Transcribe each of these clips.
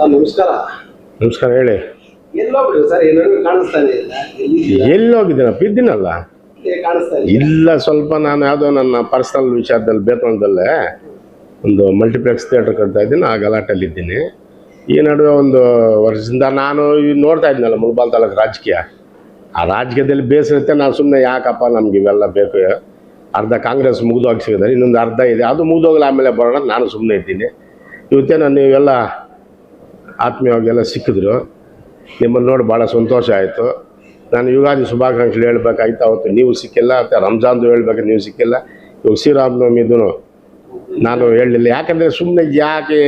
ನಮಸ್ಕಾರ. ನಮಸ್ಕಾರ, ಹೇಳಿ. ಎಲ್ಲೋಗ್ರಿ ಸರ್? ಏನಾದ್ರು ಕಾಣಿಸ್ತಾನೆ ಇಲ್ಲ. ಎಲ್ಲೋಗಿದ್ದೀನಪ್ಪ? ಇದ್ದೀನಲ್ಲ. ಕಾಣಿಸ್ತಾ ಇಲ್ಲ, ಸ್ವಲ್ಪ ನಾನು ಯಾವುದೋ ನನ್ನ ಪರ್ಸನಲ್ ವಿಚಾರದಲ್ಲಿ ಬೇತನದಲ್ಲೇ ಒಂದು ಮಲ್ಟಿಪ್ಲೆಕ್ಸ್ ಥಿಯೇಟರ್ ಕಟ್ತಾ ಇದ್ದೀನಿ, ಆ ಗಲಾಟಲ್ಲಿ ಇದ್ದೀನಿ. ಈ ನಡುವೆ ಒಂದು ವರ್ಷದಿಂದ ನಾನು ನೋಡ್ತಾ ಇದ್ದೀನಲ್ಲ ಮುಳಬಾಲ್ ತಾಲೂಕು ರಾಜಕೀಯ. ಆ ರಾಜಕೀಯದಲ್ಲಿ ಬೇಸರುತ್ತೆ. ನಾನು ಸುಮ್ಮನೆ ಯಾಕಪ್ಪ ನಮ್ಗೆ ಇವೆಲ್ಲ ಬೇಕು, ಅರ್ಧ ಕಾಂಗ್ರೆಸ್ ಮುಗಿದೋಗಿ ಸಿಗಿದ್ದಾರೆ, ಇನ್ನೊಂದು ಅರ್ಧ ಇದೆ, ಅದು ಮುಗಿದೋಗಲ್ಲ, ಆಮೇಲೆ ಬರೋಣ ನಾನು ಸುಮ್ಮನೆ ಇದ್ದೀನಿ. ಇವತ್ತೇನು ನೀವೆಲ್ಲ ಆತ್ಮೀಯವಾಗಿ ಎಲ್ಲ ಸಿಕ್ಕಿದ್ರು, ನಿಮ್ಮನ್ನು ನೋಡಿ ಭಾಳ ಸಂತೋಷ ಆಯಿತು. ನಾನು ಯುಗಾದಿ ಶುಭಾಕಾಂಕ್ಷೆಗಳು ಹೇಳ್ಬೇಕಾಯ್ತು, ಅವತ್ತು ನೀವು ಸಿಕ್ಕಿಲ್ಲ, ಮತ್ತು ರಂಜಾನ್ದು ಹೇಳ್ಬೇಕು, ನೀವು ಸಿಕ್ಕಿಲ್ಲ. ಇವಾಗ ಶ್ರೀರಾಮನವಮಿದು ನಾನು ಹೇಳಲಿಲ್ಲ, ಯಾಕಂದರೆ ಸುಮ್ಮನೆ ಯಾಕೆ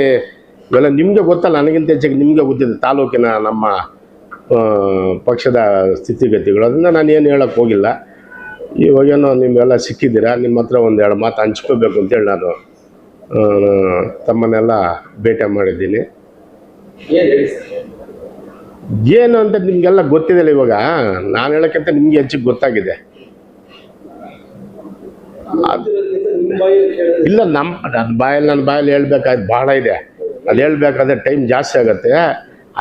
ಇವೆಲ್ಲ ನಿಮಗೆ ಗೊತ್ತಲ್ಲ, ನನಗಿಂತ ಹೆಚ್ಚಾಗಿ ನಿಮಗೆ ಗೊತ್ತಿದೆ ತಾಲೂಕಿನ ನಮ್ಮ ಪಕ್ಷದ ಸ್ಥಿತಿಗತಿಗಳು. ಅದನ್ನು ನಾನು ಏನು ಹೇಳೋಕ್ಕೆ ಹೋಗಿಲ್ಲ. ಇವಾಗೇನೋ ನಿಮ್ಮೆಲ್ಲ ಸಿಕ್ಕಿದ್ದೀರಾ, ನಿಮ್ಮ ಹತ್ರ ಒಂದೆರಡು ಮಾತು ಹಂಚ್ಕೋಬೇಕು ಅಂತೇಳಿ ನಾನು ತಮ್ಮನ್ನೆಲ್ಲ ಭೇಟಿ ಮಾಡಿದ್ದೀನಿ. ಏನು ಅಂತ ನಿಮಗೆಲ್ಲ ಗೊತ್ತಿದೆಯಲ್ಲ, ಇವಾಗ ನಾನು ಹೇಳೋಕ್ಕಿಂತ ನಿಮಗೆ ಹೆಚ್ಚಿಗೆ ಗೊತ್ತಾಗಿದೆ. ಇಲ್ಲ, ನನ್ನ ಬಾಯಲ್ಲಿ ಹೇಳ್ಬೇಕಾಯ್ತು ಭಾಳ ಇದೆ. ಅದು ಹೇಳ್ಬೇಕಾದ್ರೆ ಟೈಮ್ ಜಾಸ್ತಿ ಆಗುತ್ತೆ.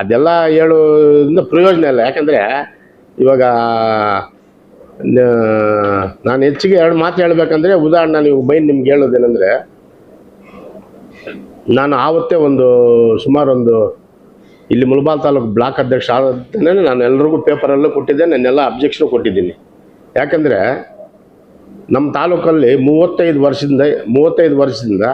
ಅದೆಲ್ಲ ಹೇಳೋದ್ರಿಂದ ಪ್ರಯೋಜನ ಇಲ್ಲ. ಯಾಕಂದರೆ ಇವಾಗ ನಾನು ಹೆಚ್ಚಿಗೆ ಎರಡು ಮಾತು ಹೇಳ್ಬೇಕಂದ್ರೆ, ಉದಾಹರಣೆ ನಾನು ಇವಾಗ ನಿಮ್ಗೆ ಹೇಳೋದೇನೆಂದರೆ, ನಾನು ಆವತ್ತೇ ಸುಮಾರು ಇಲ್ಲಿ ಮುಳಬಾಲ್ ತಾಲೂಕು ಬ್ಲಾಕ್ ಅಧ್ಯಕ್ಷ ಆದನೇ ನಾನು ಎಲ್ರಿಗೂ ಪೇಪರಲ್ಲೂ ಕೊಟ್ಟಿದ್ದೆ, ನಾನೆಲ್ಲ ಅಬ್ಜೆಕ್ಷನು ಕೊಟ್ಟಿದ್ದೀನಿ. ಯಾಕಂದರೆ ನಮ್ಮ ತಾಲೂಕಲ್ಲಿ 35 ವರ್ಷದಿಂದ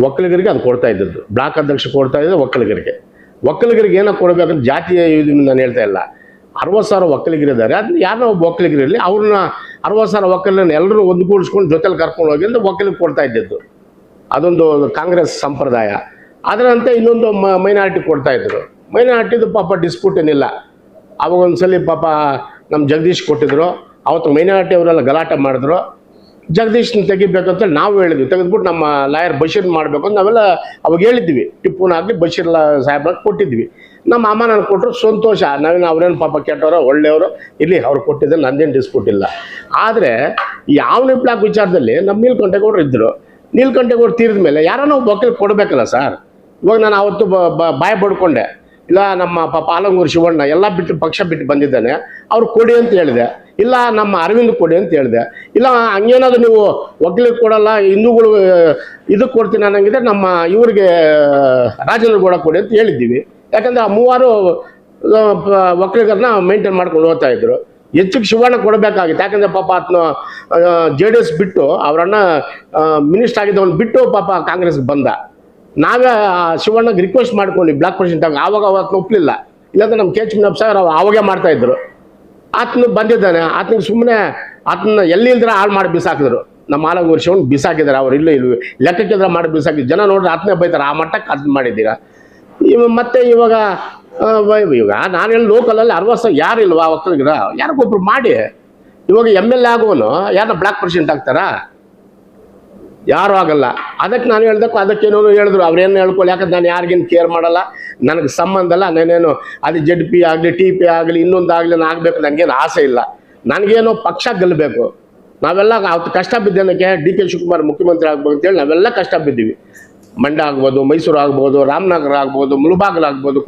ಒಕ್ಕಲಿಗರಿಗೆ ಅದು ಕೊಡ್ತಾ ಇದ್ದದ್ದು. ಬ್ಲಾಕ್ ಅಧ್ಯಕ್ಷ ಕೊಡ್ತಾ ಇದ್ದೆ ಒಕ್ಕಲಿಗರಿಗೆ ಏನೋ ಕೊಡಬೇಕಂತ ಜಾತಿಯ ಇದನ್ನು ನಾನು ಹೇಳ್ತಾ ಇಲ್ಲ. 60,000 ಒಕ್ಕಲಿಗರಿದ್ದಾರೆ, ಅದನ್ನ ಯಾರೋ ಒಬ್ಬ ಒಕ್ಕಲಿಗರಿರಲಿ, ಅವ್ರನ್ನ 60,000 ಒಕ್ಕಲಿಗರನ್ನ ಎಲ್ಲರೂ ಒಂದುಗೂಡಿಸ್ಕೊಂಡು ಜೊತೆಲಿ ಕರ್ಕೊಂಡು ಹೋಗಿ ಅಂತ ಒಕ್ಕಲಿಗೆ ಕೊಡ್ತಾ ಇದ್ದದ್ದು. ಅದೊಂದು ಕಾಂಗ್ರೆಸ್ ಸಂಪ್ರದಾಯ. ಅದರಂತೆ ಇನ್ನೊಂದು ಮೈನಾರಿಟಿ ಕೊಡ್ತಾಯಿದ್ರು. ಮೈನಾರಿಟಿದು ಪಾಪ ಡಿಸ್ಪ್ಯೂಟ್ ಏನಿಲ್ಲ. ಅವಾಗ ಒಂದ್ಸಲಿ ಪಾಪ ನಮ್ಮ ಜಗದೀಶ್ ಕೊಟ್ಟಿದ್ರು. ಅವತ್ತು ಮೈನಾರಿಟಿ ಅವರೆಲ್ಲ ಗಲಾಟೆ ಮಾಡಿದ್ರು. ಜಗದೀಶ್ನ ತೆಗಿಬೇಕಂತೇಳಿ ನಾವು ಹೇಳಿದ್ವಿ, ತೆಗೆದ್ಬಿಟ್ಟು ನಮ್ಮ ಲಾಯರ್ ಬಶೀರ್ ಮಾಡಬೇಕು ಅಂತ ನಾವೆಲ್ಲ ಅವಾಗ ಹೇಳಿದ್ವಿ. ಟಿಪ್ಪುನಾಗಲಿ ಬಶೀರ್ ಸಾಹೇಬ್ರಾಗ ಕೊಟ್ಟಿದ್ವಿ. ನಮ್ಮ ಅಮ್ಮ ನಾನು ಕೊಟ್ಟರು ಸಂತೋಷ. ಅವ್ರೇನು ಪಾಪ ಕೆಟ್ಟವರು ಒಳ್ಳೆಯವರು ಇರಲಿ, ಅವ್ರು ಕೊಟ್ಟಿದ್ದೆ, ನಂದೇನು ಡಿಸ್ಪ್ಯೂಟ್ ಇಲ್ಲ. ಆದರೆ ಯಾವ ಬ್ಲಾಕ್ ವಿಚಾರದಲ್ಲಿ ನಮ್ಮ ನೀಲಕಂಠೇಗೌಡರು ಇದ್ದರು. ನೀಲಕಂಠೇಗೌಡರು ತೀರಿದ ಮೇಲೆ ಯಾರನ್ನೋ ಒಬ್ಬ ಒಕ್ಕಲಿಗೆ ಕೊಡಬೇಕಲ್ಲ ಸರ್. ಇವಾಗ ನಾನು ಅವತ್ತು ಬಾಯಿ ಬಡ್ಕೊಂಡೆ, ಇಲ್ಲ ನಮ್ಮ ಪಾಪ ಆಲಂಗೂರು ಶಿವಣ್ಣ ಎಲ್ಲ ಬಿಟ್ಟು ಪಕ್ಷ ಬಿಟ್ಟು ಬಂದಿದ್ದಾನೆ, ಅವ್ರು ಕೊಡಿ ಅಂತ ಹೇಳಿದೆ. ಇಲ್ಲ ನಮ್ಮ ಅರವಿಂದ್ ಕೊಡಿ ಅಂತ ಹೇಳಿದೆ. ಇಲ್ಲ ಹಂಗೇನಾದ್ರು ನೀವು ಒಕ್ಕಲಿಗೆ ಕೊಡಲ್ಲ, ಹಿಂದೂಗಳು ಇದಕ್ಕೆ ಕೊಡ್ತೀನಿ ಅನ್ನಂಗಿದ್ರೆ ನಮ್ಮ ಇವ್ರಿಗೆ ರಾಜೇಂದ್ರ ಗೌಡ ಕೊಡಿ ಅಂತ ಹೇಳಿದ್ದೀವಿ. ಯಾಕಂದರೆ ಆ 3 ಒಕ್ಕಲಿಗರನ್ನ ಮೇಂಟೈನ್ ಮಾಡ್ಕೊಂಡು ಹೋಗ್ತಾ ಇದ್ರು. ಹೆಚ್ಚಿಗೆ ಶಿವಣ್ಣ ಕೊಡಬೇಕಾಗಿತ್ತು. ಯಾಕಂದರೆ ಪಾಪ ಆತನ JDS ಬಿಟ್ಟು ಅವರನ್ನ ಮಿನಿಸ್ಟರ್ ಆಗಿದ್ದವನು ಬಿಟ್ಟು ಪಾಪ ಕಾಂಗ್ರೆಸ್ಗೆ ಬಂದ. ನಾವೇ ಶಿವಣ್ಣಗೆ ರಿಕ್ವೆಸ್ಟ್ ಮಾಡ್ಕೊಂಡು ಬ್ಲಾಕ್ ಪ್ರೆಸಿಡೆಂಟ್ ಆಗಿ ಆವಾಗ ಅವತ್ತು ಒಪ್ಪಲಿಲ್ಲ. ಇಲ್ಲಾಂದ್ರೆ ನಮ್ಮ KH ಮುನಿಯಪ್ಪ ಸಾಹೇಬ್ ಆವಾಗೇ ಮಾಡ್ತಾಯಿದ್ರು. ಆತನ ಬಂದಿದ್ದಾನೆ, ಆತನಿಗೆ ಸುಮ್ಮನೆ ಆತನ ಎಲ್ಲಿ ಇಲ್ದ್ರೆ ಹಾಳು ಮಾಡಿ ಬಿಸಾಕಿದ್ರು. ನಮ್ಮ ಆಲಂಗೂರು ಶಿವಣ್ಣ ಬಿಸಾಕಿದ್ದಾರೆ. ಅವ್ರು ಇಲ್ಲೂ ಲೆಕ್ಕಕ್ಕಿದ್ರೆ ಮಾಡಿ ಬಿಸಾಕಿದ್ರು. ಜನ ನೋಡ್ರೆ ಆತನೇ ಬೈತಾರೆ, ಆ ಮಟ್ಟಕ್ಕೆ ಅದನ್ನ ಮಾಡಿದ್ದೀರಾ. ಮತ್ತೆ ಇವಾಗ ನಾನು ಹೇಳಿ ಲೋಕಲಲ್ಲಿ 60,000 ಯಾರು ಇಲ್ವಾ ಒಕ್ಕಲಿಗರ? ಯಾರಿಗೊಬ್ರು ಮಾಡಿ. ಇವಾಗ MLA ಆಗುವನು ಯಾರನ್ನ ಬ್ಲಾಕ್ ಪ್ರೆಸಿಡೆಂಟ್ ಆಗ್ತಾರಾ? ಯಾರೂ ಆಗಲ್ಲ. ಅದಕ್ಕೆ ನಾನು ಹೇಳ್ದಕ್ಕೂ ಅದಕ್ಕೇನೋ ಹೇಳಿದ್ರು, ಅವ್ರೇನು ಹೇಳ್ಕೊಳ್ಳಿ. ಯಾಕಂದ್ರೆ ನಾನು ಯಾರಿಗೇನು ಕೇರ್ ಮಾಡಲ್ಲ, ನನಗೆ ಸಂಬಂಧ ಇಲ್ಲ. ನಾನೇನು ಅದು ZP ಆಗಲಿ TP ಆಗಲಿ ಇನ್ನೊಂದಾಗಲಿ ನಾನು ಆಗಬೇಕು ನನಗೇನು ಆಸೆ ಇಲ್ಲ. ನನಗೇನೋ ಪಕ್ಷ ಗೆಲ್ಲಬೇಕು. ನಾವೆಲ್ಲ ಅವತ್ತು ಕಷ್ಟ ಬಿದ್ದೇನಕ್ಕೆ DK ಶಿವಕುಮಾರ್ ಮುಖ್ಯಮಂತ್ರಿ ಆಗ್ಬೇಕು ಅಂತೇಳಿ ನಾವೆಲ್ಲ ಕಷ್ಟ ಬಿದ್ದೀವಿ. ಮಂಡ್ಯ ಆಗ್ಬೋದು, ಮೈಸೂರು ಆಗ್ಬೋದು, ರಾಮನಗರ ಆಗ್ಬೋದು, ಮುಳಬಾಗಿಲು ಆಗ್ಬೋದು,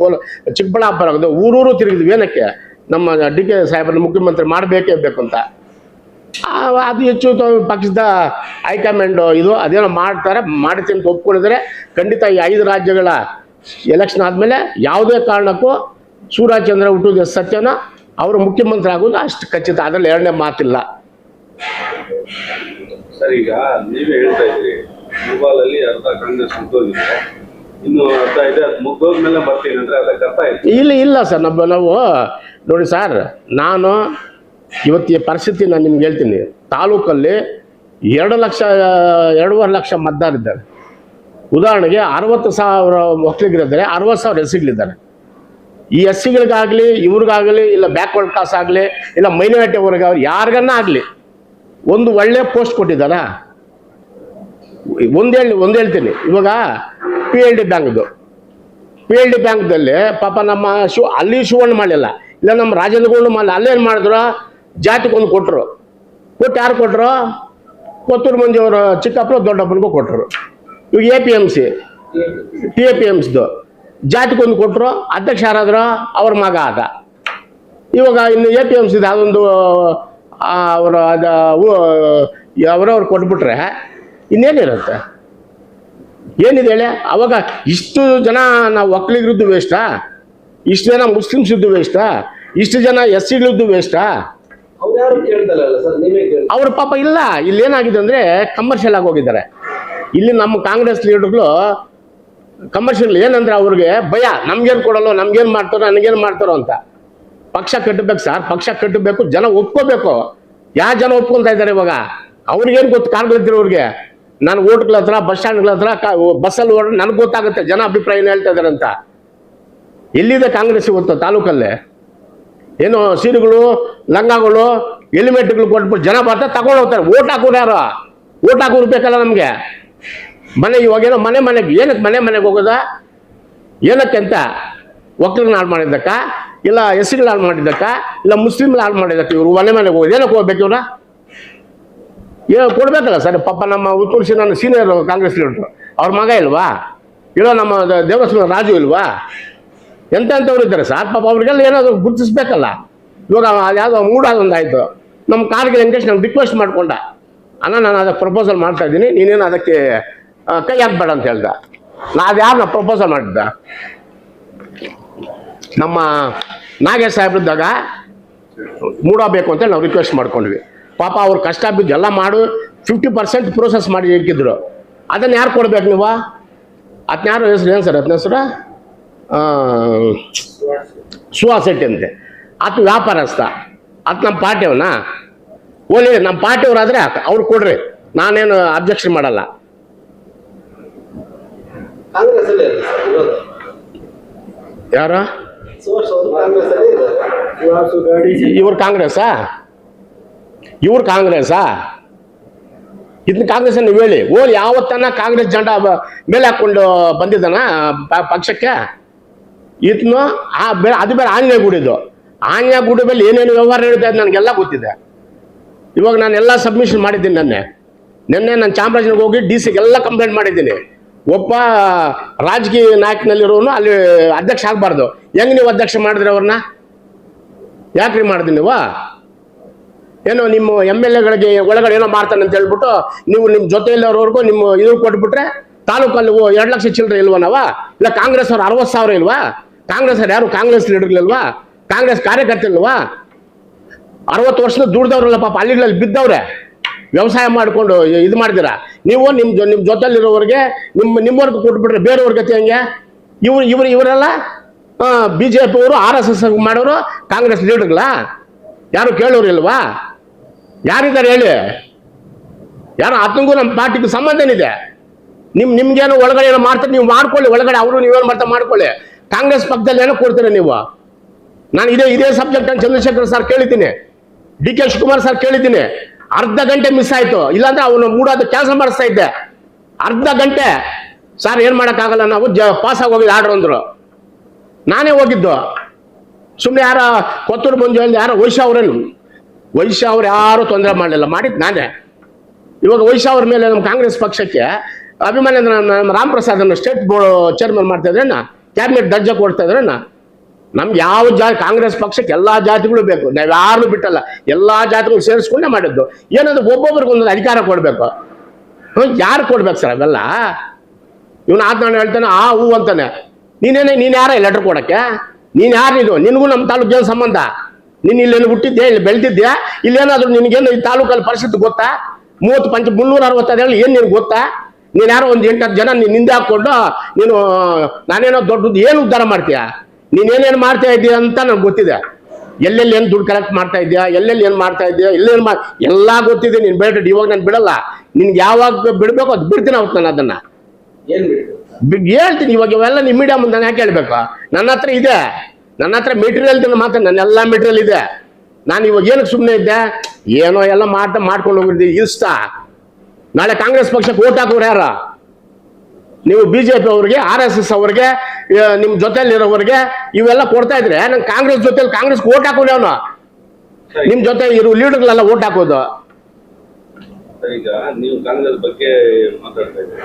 ಚಿಕ್ಕಬಳ್ಳಾಪುರ ಆಗ್ಬೋದು, ಊರೂರು ತಿರುಗಿದ್ವಿ. ಏನಕ್ಕೆ? ನಮ್ಮ DK ಸಾಹೇಬರನ್ನ ಮುಖ್ಯಮಂತ್ರಿ ಮಾಡಬೇಕೇ ಬೇಕು ಅಂತ. ಅದು ಹೆಚ್ಚು ಪಕ್ಷದ ಹೈಕಮಾಂಡು ಇದು ಅದೇನೋ ಮಾಡ್ತೀನಿ ಅಂತ ಒಪ್ಕೊಂಡಿದ್ದಾರೆ. ಖಂಡಿತ ಈ 5 ರಾಜ್ಯಗಳ ಎಲೆಕ್ಷನ್ ಆದಮೇಲೆ ಯಾವುದೇ ಕಾರಣಕ್ಕೂ ಸೂರ್ಯಚಂದ್ರ ಹುಟ್ಟುವುದು ಸತ್ಯನ ಅವರು ಮುಖ್ಯಮಂತ್ರಿ ಆಗೋದು ಅಷ್ಟು ಖಚಿತ. ಅದರಲ್ಲಿ ಎರಡನೇ ಮಾತಿಲ್ಲ. ಸರ್, ಈಗ ನೀವೇ ಹೇಳ್ತಾ ಇದ್ರಿ ಮುಳಬಾಲಲ್ಲಿ ಅರ್ಧ ಕಾಂಗ್ರೆಸ್ ಮುಗ್ದೋಗಿದೆ, ಇನ್ನು ಅರ್ಧ ಇದೆ, ಅದು ಮುಗ್ದೋದ್ಮೇಲೆ ಬರ್ತೀನಿ ಅಂದರೆ ಅದಕ್ಕೆ ಅರ್ಥ ಆಯ್ತು? ಇಲ್ಲ ಸರ್, ನಾವು ನೋಡಿ ಸರ್, ನಾನು ಇವತ್ತು ಈ ಪರಿಸ್ಥಿತಿ ನಾನು ನಿಮ್ಗೆ ಹೇಳ್ತೀನಿ. ತಾಲೂಕಲ್ಲಿ 2.5 ಲಕ್ಷ ಮತದಾರರಿದ್ದಾರೆ. ಉದಾಹರಣೆಗೆ 60,000 ಒಕ್ಕಲಿಗರಿದ್ದಾರೆ, 60,000 SCಗಳಿದ್ದಾರೆ. ಈ SCಗಳಿಗಾಗಲಿ ಇವ್ರಿಗಾಗಲಿ ಇಲ್ಲ ಬ್ಯಾಕ್ವರ್ಡ್ ಕ್ಲಾಸ್ ಆಗಲಿ ಇಲ್ಲ ಮೈನಾರಿಟಿ ಅವ್ರಿಗಾಗಲಿ ಯಾರಿಗನ್ನ ಆಗಲಿ ಒಂದು ಒಳ್ಳೆ ಪೋಸ್ಟ್ ಕೊಟ್ಟಿದ್ದಾರಾ? ಒಂದು ಹೇಳ್ತೀನಿ. ಇವಾಗ PLD ಬ್ಯಾಂಕ್ದಲ್ಲಿ ಪಾಪ ನಮ್ಮ ಅಲ್ಲಿ ಶಿವಣ್ಣ ಮಾಡಲಿಲ್ಲ, ಇಲ್ಲ ನಮ್ಮ ರಾಜೇಂದ್ರ ಗೌಡ ಮಾಡಲಿಲ್ಲ. ಅಲ್ಲೇನು ಮಾಡಿದ್ರು, ಜಾತಿಗೊಂದು ಕೊಟ್ಟರು. ಯಾರು ಕೊಟ್ಟರು? ಕೊತ್ತೂರು ಮಂಜಿಯವರು ಚಿಕ್ಕಪ್ಪನ ದೊಡ್ಡಪ್ಪನಿಗೂ ಕೊಟ್ಟರು. ಇವಾಗ APMC TAPMSದು ಜಾತಿಗೊಂದು ಕೊಟ್ಟರು, ಅಧ್ಯಕ್ಷ ಯಾರಾದ್ರು ಅವ್ರ ಮಗ ಆದ. ಇವಾಗ ಇನ್ನು APMC ಅದೊಂದು ಅವರು ಅವರವ್ರು ಕೊಟ್ಬಿಟ್ರೆ ಇನ್ನೇನಿರುತ್ತೆ, ಏನಿದೆ ಹೇಳಿ? ಅವಾಗ ಇಷ್ಟು ಜನ ನಾವು ಒಕ್ಕಲಿಗರದ್ದು ವೇಸ್ಟಾ, ಇಷ್ಟು ಜನ ಮುಸ್ಲಿಮ್ಸ್ ಇದ್ದು ವೇಸ್ಟಾ, ಇಷ್ಟು ಜನ SCಗಳದ್ದು ವೇಸ್ಟಾ? ಅವ್ರು ಯಾರು ಕೇಳ್ತಲ್ಲ ಸರ್, ನೀವೇ ಕೇಳಿ. ಅವ್ರ ಪಾಪ ಇಲ್ಲ, ಇಲ್ಲಿ ಏನಾಗಿದೆ ಅಂದರೆ ಕಮರ್ಷಿಯಲ್ ಆಗಿ ಹೋಗಿದ್ದಾರೆ. ಇಲ್ಲಿ ನಮ್ಮ ಕಾಂಗ್ರೆಸ್ ಲೀಡರ್ಗಳು ಕಮರ್ಷಿಯಲ್ ಏನಂದ್ರೆ ಅವ್ರಿಗೆ ಭಯ, ನಮ್ಗೇನು ಕೊಡಲ್ಲ, ನಮ್ಗೇನು ಮಾಡ್ತಾರೋ, ನನಗೇನು ಮಾಡ್ತಾರೋ ಅಂತ. ಪಕ್ಷ ಕಟ್ಟಬೇಕು ಸರ್, ಪಕ್ಷ ಕಟ್ಟಬೇಕು, ಜನ ಒಪ್ಕೋಬೇಕು. ಯಾವ ಜನ ಒಪ್ಕೊತಾ ಇದ್ದಾರೆ ಇವಾಗ? ಅವ್ರಿಗೇನು ಗೊತ್ತು? ಕಾರ್ಗಳಿರೋರಿಗೆ ನಾನು ಓಟ್ಗಳ ಹತ್ರ, ಬಸ್ ಸ್ಟ್ಯಾಂಡ್ಗಳ ಹತ್ರ, ಬಸ್ಸಲ್ಲಿ ಓಡ ನನಗೆ ಗೊತ್ತಾಗುತ್ತೆ ಜನ ಅಭಿಪ್ರಾಯ ಏನು ಹೇಳ್ತಾ ಇದ್ದಾರೆ ಅಂತ. ಎಲ್ಲಿದೆ ಕಾಂಗ್ರೆಸ್ ಇವತ್ತು ತಾಲೂಕಲ್ಲೇ? ಏನು ಸೀರೆಗಳು, ಲಂಗಗಳು, ಹೆಲ್ಮೆಟ್ಗಳು ಕೊಟ್ಬಿಟ್ಟು ಜನ ಬರ್ತಾರೆ, ತಗೊಂಡು ಹೋಗ್ತಾರೆ. ಓಟ್ ಹಾಕೋರು ಯಾರು? ಓಟ್ ಹಾಕೋರು ಬೇಕಲ್ಲ ನಮಗೆ. ಮನೆ ಇವಾಗೇನೋ ಮನೆಗೆ ಏನಕ್ಕೆ ಮನೆಗೆ ಹೋಗೋದ? ಏನಕ್ಕೆ ಅಂತ? ಒಕ್ಕಲಿಗನ ಹಾಳು ಮಾಡಿದ್ದಕ್ಕ, ಇಲ್ಲ SCಗಳು ಹಾಳು ಮಾಡಿದ್ದಕ್ಕ, ಇಲ್ಲ ಮುಸ್ಲಿಮ್ಗಳು ಹಾಳು ಮಾಡಿದ್ದಕ್ಕ ಇವರು ಮನೆಗೆ ಹೋಗೋದು? ಏನಕ್ಕೆ ಹೋಗ್ಬೇಕು ಇವ್ರ? ಏನು ಕೊಡ್ಬೇಕಲ್ಲ ಸರ್? ಪಾಪ ನಮ್ಮ ಉತ್ತೂರ್ಸಿ ನನ್ನ ಸೀನಿಯರ್ ಕಾಂಗ್ರೆಸ್ ಲೀಡರು, ಅವ್ರ ಮಗ ಇಲ್ವಾ? ಇಲ್ಲ ನಮ್ಮ ದೇವಸ್ಥಾನ ರಾಜು ಇಲ್ವಾ? ಎಂಥವ್ರು ಇದ್ದಾರೆ ಸರ್? ಪಾಪ ಅವ್ರಿಗೆಲ್ಲ ಏನಾದರೂ ಗುರುತಿಸ್ಬೇಕಲ್ಲ. ಇವಾಗ ಯಾವುದೋ ಮೂಡಾದೊಂದಾಯಿತು, ನಮ್ಮ ಕಾರ್ಗೆ ವೆಂಕಟೇಶ್ ನಂಗೆ ರಿಕ್ವೆಸ್ಟ್ ಮಾಡ್ಕೊಂಡ, ಅಣ್ಣ ನಾನು ಅದಕ್ಕೆ ಪ್ರಪೋಸಲ್ ಮಾಡ್ತಾ ಇದ್ದೀನಿ, ನೀನೇನು ಅದಕ್ಕೆ ಕೈ ಹಾಕ್ಬೇಡ ಅಂತ ಹೇಳ್ದ. ಅದು ಯಾರನ್ನ ಪ್ರಪೋಸಲ್ ಮಾಡಿದ್ದ? ನಮ್ಮ ನಾಗೇಶ್ ಸಾಹೇಬ್ರಿದ್ದಾಗ ಮೂಡಬೇಕು ಅಂತ ನಾವು ರಿಕ್ವೆಸ್ಟ್ ಮಾಡ್ಕೊಂಡ್ವಿ. ಪಾಪ ಅವ್ರು ಕಷ್ಟ ಬಿದ್ದು ಎಲ್ಲ ಮಾಡು 50% ಪ್ರೋಸೆಸ್ ಮಾಡಿ ಇಕ್ಕಿದ್ರು. ಅದನ್ನು ಯಾರು ಕೊಡ್ಬೇಕು ನೀವು? ಅದನ್ನ ಯಾರು ಹೆಸರು ಏನು ಸರ್? ಅದನ್ನ ಹೆಸರು ಸುಹಾಸ್ ಶೆಟ್ಟಿ ಅಂತೆ. ಆತ ವ್ಯಾಪಾರಸ್ಥ, ಅದು ನಮ್ಮ ಪಾರ್ಟಿಯವನ? ಓಲಿ ನಮ್ಮ ಪಾರ್ಟಿಯವರಾದರೆ ಅವ್ರು ಕೊಡ್ರಿ, ನಾನೇನು ಅಬ್ಜೆಕ್ಷನ್ ಮಾಡಲ್ಲ. ಕಾಂಗ್ರೆಸ್ ಅಲ್ಲೇ ಇದೆ ಸರ್ ಇರೋದು. ಯಾರು? ಸುಭಾಷ್ ಅವರು ಕಾಂಗ್ರೆಸ್ ಅಲ್ಲೇ ಇದ್ದಾರೆ. ಇವ್ರು ಕಾಂಗ್ರೆಸ್ಸಾ? ಇವ್ರು ಕಾಂಗ್ರೆಸ್ಸಾ? ಇದನ್ನ ಕಾಂಗ್ರೆಸ್ ನೀವು ಹೇಳಿ. ಓಲಿ ಯಾವತ್ತನ ಕಾಂಗ್ರೆಸ್ ಜೆಂಡ ಮೇಲೆ ಹಾಕ್ಕೊಂಡು ಬಂದಿದ್ದಾನ ಪಕ್ಷಕ್ಕೆ? ಇದನ್ನು ಅದು ಬೇರೆ ಆಂಜನೇಯ ಗುಡಿದು. ಆಂಜನೇಯ ಗುಡಿ ಮೇಲೆ ಏನೇನು ವ್ಯವಹಾರ ನಡೀತಾ ಇದೆ ನನಗೆಲ್ಲ ಗೊತ್ತಿದೆ. ಇವಾಗ ನಾನು ಎಲ್ಲ ಸಬ್ಮಿಷನ್ ಮಾಡಿದ್ದೀನಿ. ನಿನ್ನೆ ನಾನು ಚಾಮರಾಜನಗರ ಹೋಗಿ DC-ಗೆಲ್ಲ ಕಂಪ್ಲೇಂಟ್ ಮಾಡಿದ್ದೀನಿ. ಒಬ್ಬ ರಾಜಕೀಯ ನಾಯಕನಲ್ಲಿರೋನು ಅಲ್ಲಿ ಅಧ್ಯಕ್ಷ ಆಗಬಾರ್ದು. ಹೆಂಗೆ ನೀವು ಅಧ್ಯಕ್ಷ ಮಾಡಿದ್ರಿ ಅವ್ರನ್ನ? ಯಾಕ್ರಿ ಮಾಡಿದ್ರಿ ನೀವು? ಏನೋ ನಿಮ್ಮ MLA-ಗಳಿಗೆ ಒಳಗಡೆ ಏನೋ ಮಾಡ್ತಾನೆ ಅಂತ ಹೇಳ್ಬಿಟ್ಟು ನೀವು ನಿಮ್ಮ ಜೊತೆಯಲ್ಲಿರೋರ್ಗೂ ನಿಮ್ಮ ಇದು ಕೊಟ್ಬಿಟ್ರೆ ತಾಲೂಕಲ್ಲಿ 2 ಲಕ್ಷ ಚಿಲ್ಲರೆ ಇಲ್ವಾ? ಇಲ್ಲ ಕಾಂಗ್ರೆಸ್ ಅವ್ರು 60,000 ಇಲ್ವಾ? ಕಾಂಗ್ರೆಸ್ ಅವ್ರು ಯಾರು ಕಾಂಗ್ರೆಸ್ ಲೀಡರ್ಗಳಿಲ್ವಾ? ಕಾಂಗ್ರೆಸ್ ಕಾರ್ಯಕರ್ತರಿಲ್ವಾ? 60 ವರ್ಷದ ದುಡ್ದವ್ರಲ್ಲ ಪಾಪ, ಹಳ್ಳಿಗಳಲ್ಲಿ ಬಿದ್ದವ್ರೆ, ವ್ಯವಸಾಯ ಮಾಡಿಕೊಂಡು ಇದು ಮಾಡಿದ್ದೀರಾ ನೀವು. ನಿಮ್ಮ ಜೊತೆಲಿರೋರಿಗೆ ನಿಮ್ಮವ್ರಿಗೆ ಕೊಟ್ಬಿಟ್ರೆ ಬೇರೆಯವ್ರ ಗತಿ ಹೆಂಗೆ? ಇವರೆಲ್ಲ BJP ಅವರು RSS ಮಾಡೋರು ಕಾಂಗ್ರೆಸ್ ಲೀಡರ್ಗಳಾ? ಯಾರು ಕೇಳೋರು ಇಲ್ವಾ? ಯಾರಿದ್ದಾರೆ ಹೇಳಿ? ಯಾರು? ಅದಕ್ಕೂ ನಮ್ಮ ಪಾರ್ಟಿಗೂ ಸಂಬಂಧ ಏನಿದೆ? ನಿಮ್ಗೇನೋ ಒಳಗಡೆ ಏನೋ ಮಾಡ್ತಾರೆ, ನೀವು ಮಾಡ್ಕೊಳ್ಳಿ ಒಳಗಡೆ. ಅವರು ನೀವೇನು ಮಾಡ್ತಾ ಮಾಡ್ಕೊಳ್ಳಿ. ಕಾಂಗ್ರೆಸ್ ಪಕ್ಷದಲ್ಲಿ ಏನೋ ಕೊಡ್ತೀರ ನೀವು? ನಾನು ಇದೇ ಸಬ್ಜೆಕ್ಟ್ ನಾನು ಚಂದ್ರಶೇಖರ್ ಸರ್ ಕೇಳಿದ್ದೀನಿ, DK ಶಿವಕುಮಾರ್ ಸರ್ ಕೇಳಿದ್ದೀನಿ. ಅರ್ಧ ಗಂಟೆ ಮಿಸ್ ಆಯಿತು, ಇಲ್ಲಾಂದ್ರೆ ಅವನು ಮೂಡೋದು ಕ್ಯಾನ್ಸಲ್ ಮಾಡಿಸ್ತಾ ಇದ್ದೆ. ಅರ್ಧ ಗಂಟೆ ಸರ್ ಏನು ಮಾಡೋಕ್ಕಾಗಲ್ಲ, ನಾವು ಪಾಸ್ ಆಗಿ ಹೋಗಿದ್ದು ಆರ್ಡ್ರ್ ಅಂದರು. ನಾನೇ ಹೋಗಿದ್ದು. ಸುಮ್ಮನೆ ಯಾರ ಕೊತ್ತೂರು ಮಂಜು ಯಾರೋ ವೈಶ್ಯ ಅವ್ರು ಯಾರೂ ತೊಂದರೆ ಮಾಡಲಿಲ್ಲ, ಮಾಡಿದ್ದು ನಾನೇ. ಇವಾಗ ವೈಶ್ಯ ಅವ್ರ ಮೇಲೆ ನಮ್ಮ ಕಾಂಗ್ರೆಸ್ ಪಕ್ಷಕ್ಕೆ ಅಭಿಮಾನಿ ಅಂದ್ರೆ ನಮ್ಮ ರಾಮಪ್ರಸಾದನ್ನು ಸ್ಟೇಟ್ ಬೋರ್ಡ್ ಚೇರ್ಮನ್ ಮಾಡ್ತಾ ಇದ್ರೇನ, ಕ್ಯಾಬಿನೆಟ್ ದರ್ಜೆ ಕೊಡ್ತಾ ಇದ್ರೇನ? ನಮ್ಗೆ ಯಾವ ಕಾಂಗ್ರೆಸ್ ಪಕ್ಷಕ್ಕೆ ಎಲ್ಲ ಜಾತಿಗಳು ಬೇಕು, ನಾವು ಯಾರು ಬಿಟ್ಟಲ್ಲ, ಎಲ್ಲ ಜಾತಿಗಳು ಸೇರಿಸ್ಕೊಂಡೇ ಮಾಡಿದ್ದು. ಏನಂದ್ರೆ ಒಬ್ಬೊಬ್ರಿಗೆ ಒಂದೊಂದು ಅಧಿಕಾರ ಕೊಡಬೇಕು. ಯಾರು ಕೊಡ್ಬೇಕು ಸರ್ ಅವೆಲ್ಲ? ಇವನು ನಾನು ಹೇಳ್ತಾನೆ ಹೂ ಅಂತಾನೆ. ನೀನು ಯಾರ ಲೆಟರ್ ಕೊಡೋಕ್ಕೆ? ನೀನು ಯಾರು? ನಿನಗೂ ನಮ್ಮ ತಾಲೂಕು ಏನು ಸಂಬಂಧ? ನೀನು ಇಲ್ಲೇನು ಹುಟ್ಟಿದ್ಯಾ, ಇಲ್ಲಿ ಬೆಳೆದಿದ್ಯಾ? ಇಲ್ಲೇನಾದ್ರೂ ನಿನಗೇನು ಈ ತಾಲೂಕಲ್ಲಿ ಪರಿಸ್ಥಿತಿ ಗೊತ್ತಾ? 360 ಏನು ನಿನ್ಗೆ ಗೊತ್ತಾ? ನೀನು ಯಾರೋ ಒಂದು 8-10 ಜನ ನೀನು ನಿಂದೆ ಹಾಕ್ಕೊಂಡು ನೀನು ನಾನೇನೋ ದೊಡ್ಡದು ಏನು ಉದ್ಧಾರ ಮಾಡ್ತೀಯಾ? ನೀನೇನೇನು ಮಾಡ್ತಾ ಇದ್ದೀಯ ಅಂತ ನನಗೆ ಗೊತ್ತಿದೆ. ಎಲ್ಲೆಲ್ಲಿ ಏನು ದುಡ್ಡು ಕಲೆಕ್ಟ್ ಮಾಡ್ತಾ ಇದೆಯಾ, ಎಲ್ಲೆಲ್ಲಿ ಏನು ಮಾಡ್ತಾ ಇದೆಯಾ, ಎಲ್ಲ ಗೊತ್ತಿದೆ. ನೀನು ಬೇಡ, ಇವಾಗ ನಾನು ಬಿಡಲ್ಲ. ನಿನ್ಗೆ ಯಾವಾಗ ಬಿಡಬೇಕು ಅದು ಬಿಡ್ತೀನಿ. ಅವತ್ತು ನಾನು ಅದನ್ನು ಏನ್ ಹೇಳ್ತೀನಿ. ಇವಾಗ ಇವೆಲ್ಲ ನಿಮ್ಮ ಮೀಡಿಯಾ ಮುಂದೆ ನಾನು ಯಾಕೆ ಹೇಳ್ಬೇಕು? ನನ್ನ ಹತ್ರ ಇದೆ, ನನ್ನ ಹತ್ರ ಮೆಟೀರಿಯಲ್ ಮಾತ್ರ, ನನ್ನೆಲ್ಲ ಮೆಟೀರಿಯಲ್ ಇದೆ. ನಾನು ಇವಾಗ ಏನಕ್ಕೆ ಸುಮ್ಮನೆ ಇದ್ದೆ? ಏನೋ ಎಲ್ಲ ಮಾಡ್ಕೊಂಡು ಹೋಗಿದ್ದೀವಿ ಇಷ್ಟ. ನಾಳೆ ಕಾಂಗ್ರೆಸ್ ಪಕ್ಷಕ್ಕೆ ಓಟ್ ಹಾಕೋರು ಯಾರ? ನೀವು BJP ಅವ್ರಿಗೆ, RSS ಅವ್ರಿಗೆ, ನಿಮ್ಮ ಜೊತೆಲಿರೋರಿಗೆ ಇವೆಲ್ಲ ಕೊಡ್ತಾ ಇದ್ರೆ ನಂಗೆ ಕಾಂಗ್ರೆಸ್ ಜೊತೆಲಿ ಕಾಂಗ್ರೆಸ್ಗೆ ಓಟ್ ಹಾಕೋದು ಅವನು. ನಿಮ್ಮ ಜೊತೆ ಇರೋ ಲೀಡರ್ಗಳೆಲ್ಲ ಓಟ್ ಹಾಕೋದು. ಈಗ ನೀವು ಕಾಂಗ್ರೆಸ್ ಬಗ್ಗೆ ಮಾತಾಡ್ತಾ ಇದ್ದೀರಿ.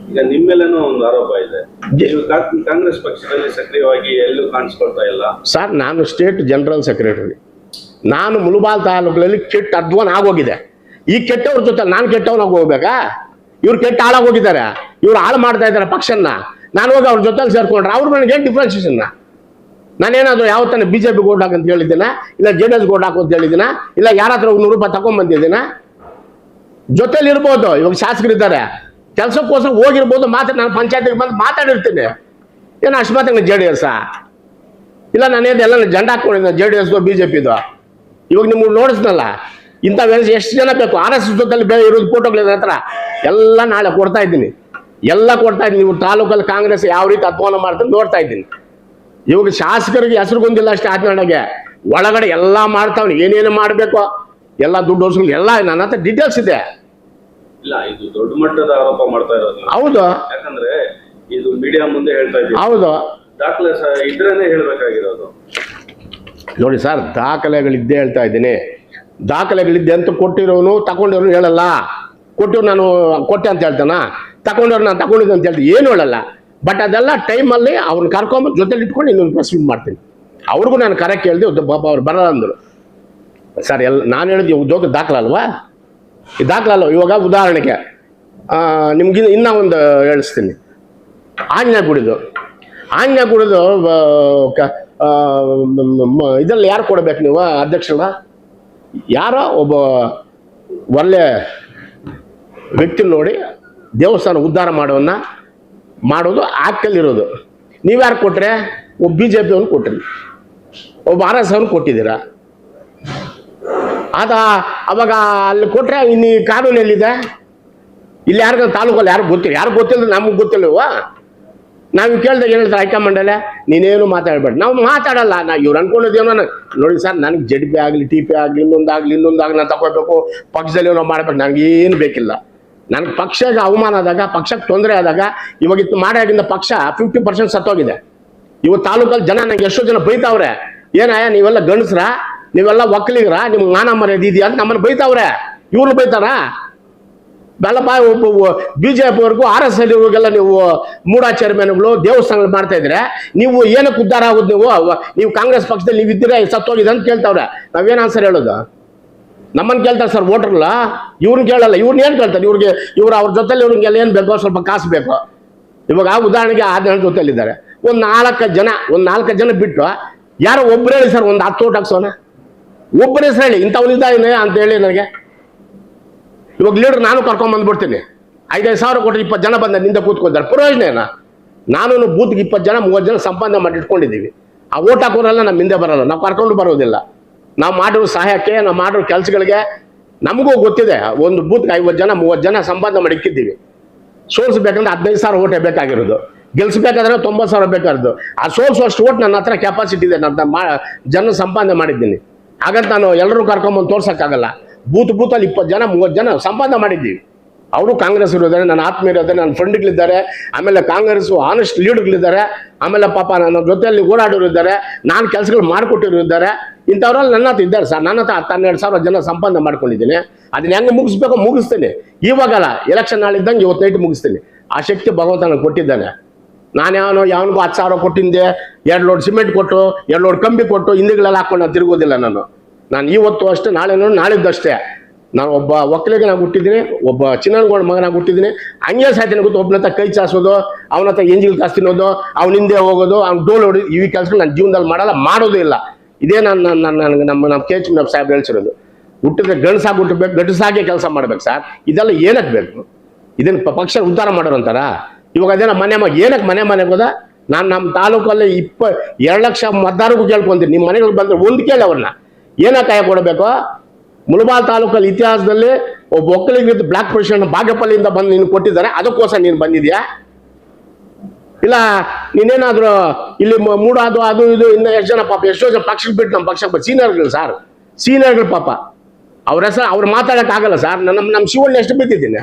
ಈಗ ನಿಮ್ಮೆಲ್ಲನೂ ಒಂದು ಆರೋಪ ಇದೆ, ನೀವು ಕಾಂಗ್ರೆಸ್ ಪಕ್ಷದಲ್ಲಿ ಸಕ್ರಿಯವಾಗಿ ಎಲ್ಲೂ ಕಾಣಿಸ್ಕೊಳ್ತಾ ಇಲ್ಲ. ಸರ್, ನಾನು ಸ್ಟೇಟ್ ಜನರಲ್ ಸೆಕ್ರೆಟರಿ. ನಾನು ಮುಳಬಾಲ್ ತಾಲೂಕಲ್ಲಿ ಕೆಟ್ಟ ಅಧ್ವಾನ ಆಗೋಗಿದೆ. ಈ ಕೆಟ್ಟವ್ರ ಜೊತೆ ನಾನು ಕೆಟ್ಟವನಾಗಿ ಹೋಗ್ಬೇಕಾ? ಇವ್ರು ಕೆಟ್ಟ ಹಾಳಾಗೋಗಿದ್ದಾರೆ, ಇವ್ರು ಹಾಳು ಮಾಡ್ತಾ ಇದ್ದಾರೆ ಪಕ್ಷನ. ನಾನು ಹೋಗಿ ಅವ್ರ ಜೊತೆಲಿ ಸೇರ್ಕೊಂಡ್ರೆ ಅವ್ರು ನನಗೆ ಏನು ಡಿಫ್ರೆನ್ಸಿಯೇಷನ್? ನಾನೇನಾದರೂ ಯಾವತ್ತಾನೆ BJP ಓಟ್ ಹಾಕಂತ ಹೇಳಿದ್ದೀನ, ಇಲ್ಲ JDS ಓಟ್ ಹಾಕು ಅಂತ ಹೇಳಿದ್ದೀನ, ಇಲ್ಲ ಯಾರ ಹತ್ರ ₹100 ತಗೊಂಡ್ಬಂದಿದ್ದೀನ? ಜೊತೆಲಿ ಇರ್ಬೋದು. ಇವಾಗ ಶಾಸಕರಿದ್ದಾರೆ, ಕೆಲಸಕ್ಕೋಸ್ಕರ ಹೋಗಿರ್ಬೋದು. ನಾನು ಪಂಚಾಯತಿಗೆ ಬಂದು ಮಾತಾಡಿರ್ತೀನಿ. ಏನು ಅಷ್ಟು JDS ಇಲ್ಲ, ನಾನೇದು ಎಲ್ಲ ಜಂಡ ಹಾಕೊಂಡಿದ್ದೆ JDS BJPದು. ಇವಾಗ ನಿಮ್ಗೆ ನೋಡಿಸ್ನಲ್ಲ, ಇಂಥ ಎಷ್ಟು ಜನ ಬೇಕು RSS ಜೊತೆಲಿ ಇರೋದು ಫೋಟೋಗಳಿದೆ ಹತ್ರ ಎಲ್ಲ ನಾಳೆ ಕೊಡ್ತಾ ಇದ್ದೀನಿ, ಎಲ್ಲ ಕೊಡ್ತಾ ಇದ್ದೀನಿ. ನೀವು ತಾಲೂಕಲ್ಲಿ ಕಾಂಗ್ರೆಸ್ ಯಾವ ರೀತಿ ಅಧ್ವಾನ ಮಾಡ್ತಾರೆ ನೋಡ್ತಾ ಇದ್ದೀನಿ. ಇವಾಗ ಶಾಸಕರಿಗೆ ಹೆಸರುಗೊಂದಿಲ್ಲ ಅಷ್ಟೇ ಆಚರಣೆಗೆ, ಒಳಗಡೆ ಎಲ್ಲ ಮಾಡ್ತಾವ್ನಿ. ಏನೇನು ಮಾಡಬೇಕು ಎಲ್ಲ ದುಡ್ಡು ವರ್ಷಗಳು ಎಲ್ಲ ನನ್ನ ಹತ್ರ ಡೀಟೇಲ್ಸ್ ಇದೆ. ಇಲ್ಲ, ಇದು ದೊಡ್ಡ ಮಟ್ಟದ ಆರೋಪ ಮಾಡ್ತಾ ಇರೋದು. ಹೌದು, ಯಾಕಂದ್ರೆ ಇದು ಮೀಡಿಯಾ ಮುಂದೆ ಹೇಳ್ತಾ ಇದ್ದೀವಿ. ಹೌದು, ದಾಖಲೆ ಇದ್ರೇನೆ ಹೇಳ್ಬೇಕಾಗಿರೋದು. ನೋಡಿ ಸರ್, ದಾಖಲೆಗಳಿದ್ದೇ ಹೇಳ್ತಾ ಇದ್ದೀನಿ. ದಾಖಲೆಗಳಿದ್ದೆ ಅಂತ ಕೊಟ್ಟಿರೋನು ತಗೊಂಡಿರೋನು ಹೇಳಲ್ಲ. ಕೊಟ್ಟಿರೋ ನಾನು ಕೊಟ್ಟೆ ಅಂತ ಹೇಳ್ತಾನ, ತಗೊಂಡವ್ರು ನಾನು ತಗೊಂಡಿದ್ದೆ ಅಂತ ಹೇಳ್ತೀನಿ, ಏನು ಹೇಳಲ್ಲ. ಬಟ್ ಅದೆಲ್ಲ ಟೈಮಲ್ಲಿ ಅವ್ರನ್ನ ಕರ್ಕೊಂಬಂದು ಜೊತೆಲಿ ಇಟ್ಕೊಂಡು ಇನ್ನೊಂದು ಪ್ರೆಸ್ ಮೀಟ್ ಮಾಡ್ತೀನಿ. ಅವ್ರಿಗೂ ನಾನು ಕರೆಕ್ಟ್ ಹೇಳಿದೆ, ಪಾಪ ಅವ್ರು ಬರಲ್ಲ ಅಂದರು. ಸರ್, ನಾನು ಹೇಳಿದ್ವಿ ಉದ್ಯೋಗ ದಾಖಲಲ್ವಾ? ಈ ದಾಖಲಲ್ವ? ಇವಾಗ ಉದಾಹರಣೆಗೆ ನಿಮ್ಗೆ ಇನ್ನೂ ಒಂದು ಹೇಳಿಸ್ತೀನಿ. ಆಂಜನೇಯ ಗುಡಿದು ಇದರಲ್ಲಿ ಯಾರು ಕೊಡಬೇಕು ನೀವು? ಅಧ್ಯಕ್ಷರ ಯಾರೋ ಒಬ್ಬ ಒಳ್ಳೆ ವ್ಯಕ್ತಿ ನೋಡಿ ದೇವಸ್ಥಾನ ಉದ್ಧಾರ ಮಾಡೋದು ಆಕ್ಟಲ್ಲಿರೋದು. ನೀವು ಯಾರು ಕೊಟ್ರೆ? ಒಬ್ಬ BJP ಅವನು ಕೊಟ್ರಿ, ಒಬ್ಬ RSS ಅವನು ಕೊಟ್ಟಿದ್ದೀರಾ. ಅವಾಗ ಅಲ್ಲಿ ಕೊಟ್ರೆ ಇನ್ನು ಕಾನೂನು ಎಲ್ಲಿದೆ? ಇಲ್ಲಿ ತಾಲೂಕಲ್ಲಿ ಯಾರು ಗೊತ್ತಿಲ್ಲ, ನಮಗೆ ಗೊತ್ತಿಲ್ಲವ? ನಾವು ಕೇಳಿದಾಗ ಏನು ಹೇಳ್ತಾರೆ ಹೈಕಮಾಂಡಲ್ಲೇ, ನೀನೇನು ಮಾತಾಡಬೇಡ. ನಾವು ಮಾತಾಡಲ್ಲ. ಇವ್ರು ಅನ್ಕೊಂಡಿದ್ದೇನೋ. ನೋಡಿ ಸರ್, ನನಗೆ JDP ಆಗಲಿ TP ಆಗಲಿ ಇನ್ನೊಂದಾಗಲಿ ನಾನು ತಗೋಬೇಕು, ಪಕ್ಷದಲ್ಲಿ ನಾವು ಮಾಡ್ಬೇಕು, ನನಗೇನು ಬೇಕಿಲ್ಲ. ನನಗೆ ಪಕ್ಷಕ್ಕೆ ಅವಮಾನ ಆದಾಗ, ಪಕ್ಷಕ್ಕೆ ತೊಂದರೆ ಆದಾಗ, ಇವಾಗ ಇತ್ತು ಮಾಡೋದ್ರಿಂದ ಪಕ್ಷ 50% ಸತ್ತೋಗಿದೆ. ಇವತ್ತು ತಾಲೂಕಲ್ಲಿ ಜನ ನನಗೆ ಎಷ್ಟೋ ಜನ ಬೈತಾವ್ರೆ, ಏನಾಯ ನೀವೆಲ್ಲ ಗಂಡಸ್ರ, ನೀವೆಲ್ಲ ಒಕ್ಕಲಿಗರ, ನಿಮ್ಗೆ ಮಾನ ಮರ್ಯಾದೆ ಇದೆಯಾ ಅಂತ ನಮ್ಮನ್ನು ಬೈತಾವ್ರೆ. ಇವ್ರು ಬೈತಾರ? ಬೆಲ್ಲಪ್ಪ, ಒಬ್ಬ BJP ಅವ್ರಿಗೂ RSS ಇವ್ರಿಗೆಲ್ಲ ನೀವು ಮೂಢಾಚರಣೆಗಳು ದೇವಸ್ಥಾನಗಳು ಮಾಡ್ತಾ ಇದ್ರೆ ನೀವು ಏನಕ್ಕೆ ಉದ್ಧಾರ ಆಗೋದು? ನೀವು ಕಾಂಗ್ರೆಸ್ ಪಕ್ಷದಲ್ಲಿ ನೀವು ಇದ್ದೀರಾ, ಸತ್ತೋಗಿದೆ ಅಂತ ಕೇಳ್ತಾವ್ರೆ. ನಾವೇನು ಆನ್ಸರ್ ಹೇಳೋದು? ನಮ್ಮನ್ನು ಕೇಳ್ತಾರೆ ಸರ್ ವೋಟರ್ಲ, ಇವ್ರನ್ನ ಕೇಳಲ್ಲ. ಇವ್ರನ್ನ ಏನು ಕೇಳ್ತಾರೆ? ಇವ್ರು ಅವ್ರ ಜೊತೆಲಿ ಇವ್ರಿಗೆಲ್ಲ ಏನು ಬೇಕೋ ಸ್ವಲ್ಪ ಕಾಸು ಬೇಕು. ಇವಾಗ ಉದಾಹರಣೆಗೆ 6 ಜನ ಜೊತೆಲಿದ್ದಾರೆ, ಒಂದು 4 ಜನ ಬಿಟ್ಟು ಯಾರೋ ಒಬ್ಬರು ಹೇಳಿ ಸರ್, ಒಂದು 10 ಓಟ್ ಹಾಕ್ಸೋಣ, ಒಬ್ಬರ ಹೆಸರು ಹೇಳಿ ಇಂಥವನಿದ್ದಾನೆ ಅಂತ ಹೇಳಿ ನನಗೆ. ಇವಾಗ ಲೀಡರ್ ನಾನು ಕರ್ಕೊಂಡ್ಬಂದ್ಬಿಡ್ತೀನಿ, 5,000 ಸಾವಿರ ಕೊಟ್ಟರೆ 20 ಜನ ಬಂದ ನಿಂದ ಕೂತ್ಕೊತಾರೆ, ಪ್ರಯೋಜನ ಏನ? ನಾನು ಬೂತ್ಗೆ 20 ಜನ 30 ಜನ ಸಂಪಾದನೆ ಮಾಡಿ ಇಟ್ಕೊಂಡಿದ್ದೀವಿ. ಆ ಓಟ್ ಹಾಕೋರೆಲ್ಲ ನಮ್ಮ ಹಿಂದೆ ಬರಲ್ಲ, ನಾವು ಕರ್ಕೊಂಡು ಬರೋದಿಲ್ಲ. ನಾವು ಮಾಡಿರೋ ಸಹಾಯಕ್ಕೆ, ನಾವು ಮಾಡಿರೋ ಕೆಲಸಗಳಿಗೆ ನಮಗೂ ಗೊತ್ತಿದೆ. ಒಂದು ಬೂತ್ಗೆ 50 ಜನ 30 ಜನ ಸಂಪಾದನೆ ಮಾಡಿ ಇಕ್ಕಿದ್ದೀವಿ. ಸೋಲ್ಸ್ಬೇಕಂದ್ರೆ 15,000 ಓಟೇ ಬೇಕಾಗಿರೋದು, ಗೆಲ್ಸ್ಬೇಕಾದ್ರೆ 90,000 ಬೇಕಾಗಿರೋದು. ಆ ಸೋಲ್ಸುವಷ್ಟು ಓಟ್ ನನ್ನ ಹತ್ರ ಕೆಪಾಸಿಟಿ ಇದೆ, ನನ್ನ ಜನ ಸಂಪಾದನೆ ಮಾಡಿದ್ದೀನಿ. ಹಾಗಂತ ನಾನು ಎಲ್ಲರೂ ಕರ್ಕೊಂಬಂದು ತೋರ್ಸೋಕ್ಕಾಗಲ್ಲ. ಬೂತಲ್ಲಿ 20 ಜನ 30 ಜನ ಸಂಪಾದನೆ ಮಾಡಿದ್ದೀವಿ. ಅವರು ಕಾಂಗ್ರೆಸ್ ಇರೋದಾರೆ, ನನ್ನ ಆತ್ಮೀಯರಿದ್ದಾರೆ, ನನ್ನ ಫ್ರೆಂಡ್ಗಳಿದ್ದಾರೆ, ಆಮೇಲೆ ಕಾಂಗ್ರೆಸ್ ಆನೆಸ್ಟ್ ಲೀಡರ್ಗಳಿದ್ದಾರೆ, ಆಮೇಲೆ ಪಾಪ ನನ್ನ ಜೊತೆಯಲ್ಲಿ ಓಡಾಡೋರು ಇದ್ದಾರೆ, ನಾನು ಕೆಲಸಗಳು ಮಾಡಿಕೊಟ್ಟಿರೋ ಇದ್ದಾರೆ. ಇಂಥವ್ರಲ್ಲಿ ನನ್ನ ಹತ್ರ ಇದ್ದಾರೆ ಸರ್. ನನ್ನ ಹತ್ರ 12,000 ಜನ ಸಂಪಾದನೆ ಮಾಡ್ಕೊಂಡಿದ್ದೀನಿ. ಅದನ್ನ ಹೆಂಗೆ ಮುಗಿಸ್ಬೇಕೋ ಮುಗಿಸ್ತೀನಿ. ಇವಾಗಲ್ಲ, ಎಲೆಕ್ಷನ್ ನಾಳಿದ್ದಂಗೆ ಇವತ್ತು ನೈಟ್ ಮುಗಿಸ್ತೀನಿ. ಆ ಶಕ್ತಿ ಭಗವಂತ ನನಗೆ ಕೊಟ್ಟಿದ್ದಾನೆ. ನಾನು ಯಾವನಿಗೂ 10,000 ಕೊಟ್ಟಿದ್ದೆ, 2 ಲೋಡ್ ಸಿಮೆಂಟ್ ಕೊಟ್ಟು, 2 ಲೋಡ್ ಕಂಬಿ ಕೊಟ್ಟು ಹಿಂದಿಗಳೆಲ್ಲ ಹಾಕೊಂಡು ನಾನು ತಿರುಗೋದಿಲ್ಲ. ನಾನು ಇವತ್ತು ಅಷ್ಟೇ, ನಾಳಿದ್ದಷ್ಟೇ. ನಾನು ಒಬ್ಬ ಒಕ್ಕಲಿಗನಾಗಿ ಹುಟ್ಟಿದ್ದೀನಿ, ಒಬ್ಬ ಚಿನ್ನನಗೌಡ ಮಗನಾಗಿ ಹುಟ್ಟಿದ್ದೀನಿ. ಹಂಗೆ ಸಾಯ್ತೀನಿ ಗೊತ್ತು. ಒಬ್ಬನ ಹತ್ರ ಕೈ ಚಾಸೋದು, ಅವನ ಹತ್ರ ಎಂಜಿಲ್ ಕಾಸು ತಿನ್ನೋದು, ಅವ್ನ ಹಿಂದೆ ಹೋಗೋದು, ಅವ್ನು ಡೋಲ್ ಹೊಡೋದು, ಈ ಕೆಲಸಗಳು ನನ್ನ ಜೀವನದಲ್ಲಿ ಮಾಡಲ್ಲ, ಮಾಡೋದು ಇಲ್ಲ. ಇದೇ ನನಗೆ ನಮ್ಮ KH ಸಾಹೇಬ್ ಹೇಳ್ಸಿರೋದು. ಹುಟ್ಟಿದ್ರೆ ಗಂಡಸಾಗಿ ಹುಟ್ಟಬೇಕು, ಗಂಡಸಾಗೆ ಕೆಲಸ ಮಾಡ್ಬೇಕು ಸರ್. ಇದೆಲ್ಲ ಏನಕ್ಕೆ ಬೇಕು? ಇದನ್ನು ಪಕ್ಷ ಉದ್ಧಾರ ಮಾಡೋರು ಅಂತಾರ? ಇವಾಗ ಅದೇನೋ ಏನಕ್ಕೆ ಮನೆ ಹೋದ? ನಾನು ನಮ್ಮ ತಾಲೂಕಲ್ಲಿ 2 ಲಕ್ಷ ಮತದಾರರಿಗೂ ಕೇಳ್ಕೊಂತೀನಿ. ನಿಮ್ಮ ಮನೆಗಳಿಗೆ ಬಂದರೆ ಒಂದು ಕೇಳಿ ಅವ್ರನ್ನ ಏನಕ್ಕೆ ಕಾಯ ಕೊಡಬೇಕು? ಮುಳಬಾಲ್ ತಾಲೂಕಲ್ಲಿ ಇತಿಹಾಸದಲ್ಲಿ ಒಬ್ಬ ಒಕ್ಕಲಿಗರಿದ್ದು ಬ್ಲಾಕ್ ಪ್ರೆಸಿಡೆಂಟ್ ಬಾಗೇಪಲ್ಲಿಯಿಂದ ಬಂದು ನೀನು ಕೊಟ್ಟಿದ್ದಾರೆ, ಅದಕ್ಕೋಸ್ಕರ ನೀನು ಬಂದಿದ್ಯಾ? ಇಲ್ಲ ನೀನೇನಾದರೂ ಇಲ್ಲಿ ಅದು ಇದು ಇನ್ನು ಎಷ್ಟು ಜನ ಪಾಪ, ಎಷ್ಟೋ ಜನ ಪಕ್ಷಕ್ಕೆ ಬಿಟ್ಟು ನಮ್ಮ ಪಕ್ಷಕ್ಕೆ ಸೀನಿಯರ್ಗಳು ಸರ್, ಸೀನಿಯರ್ಗಳು ಪಾಪ. ಅವ್ರ ಹೆಸರು ಅವ್ರು ಮಾತಾಡೋಕ್ಕಾಗಲ್ಲ ಸರ್. ನಮ್ಮ ಶಿವಣ್ಣ ಎಷ್ಟು ಬಿದ್ದಿದ್ದೀನಿ,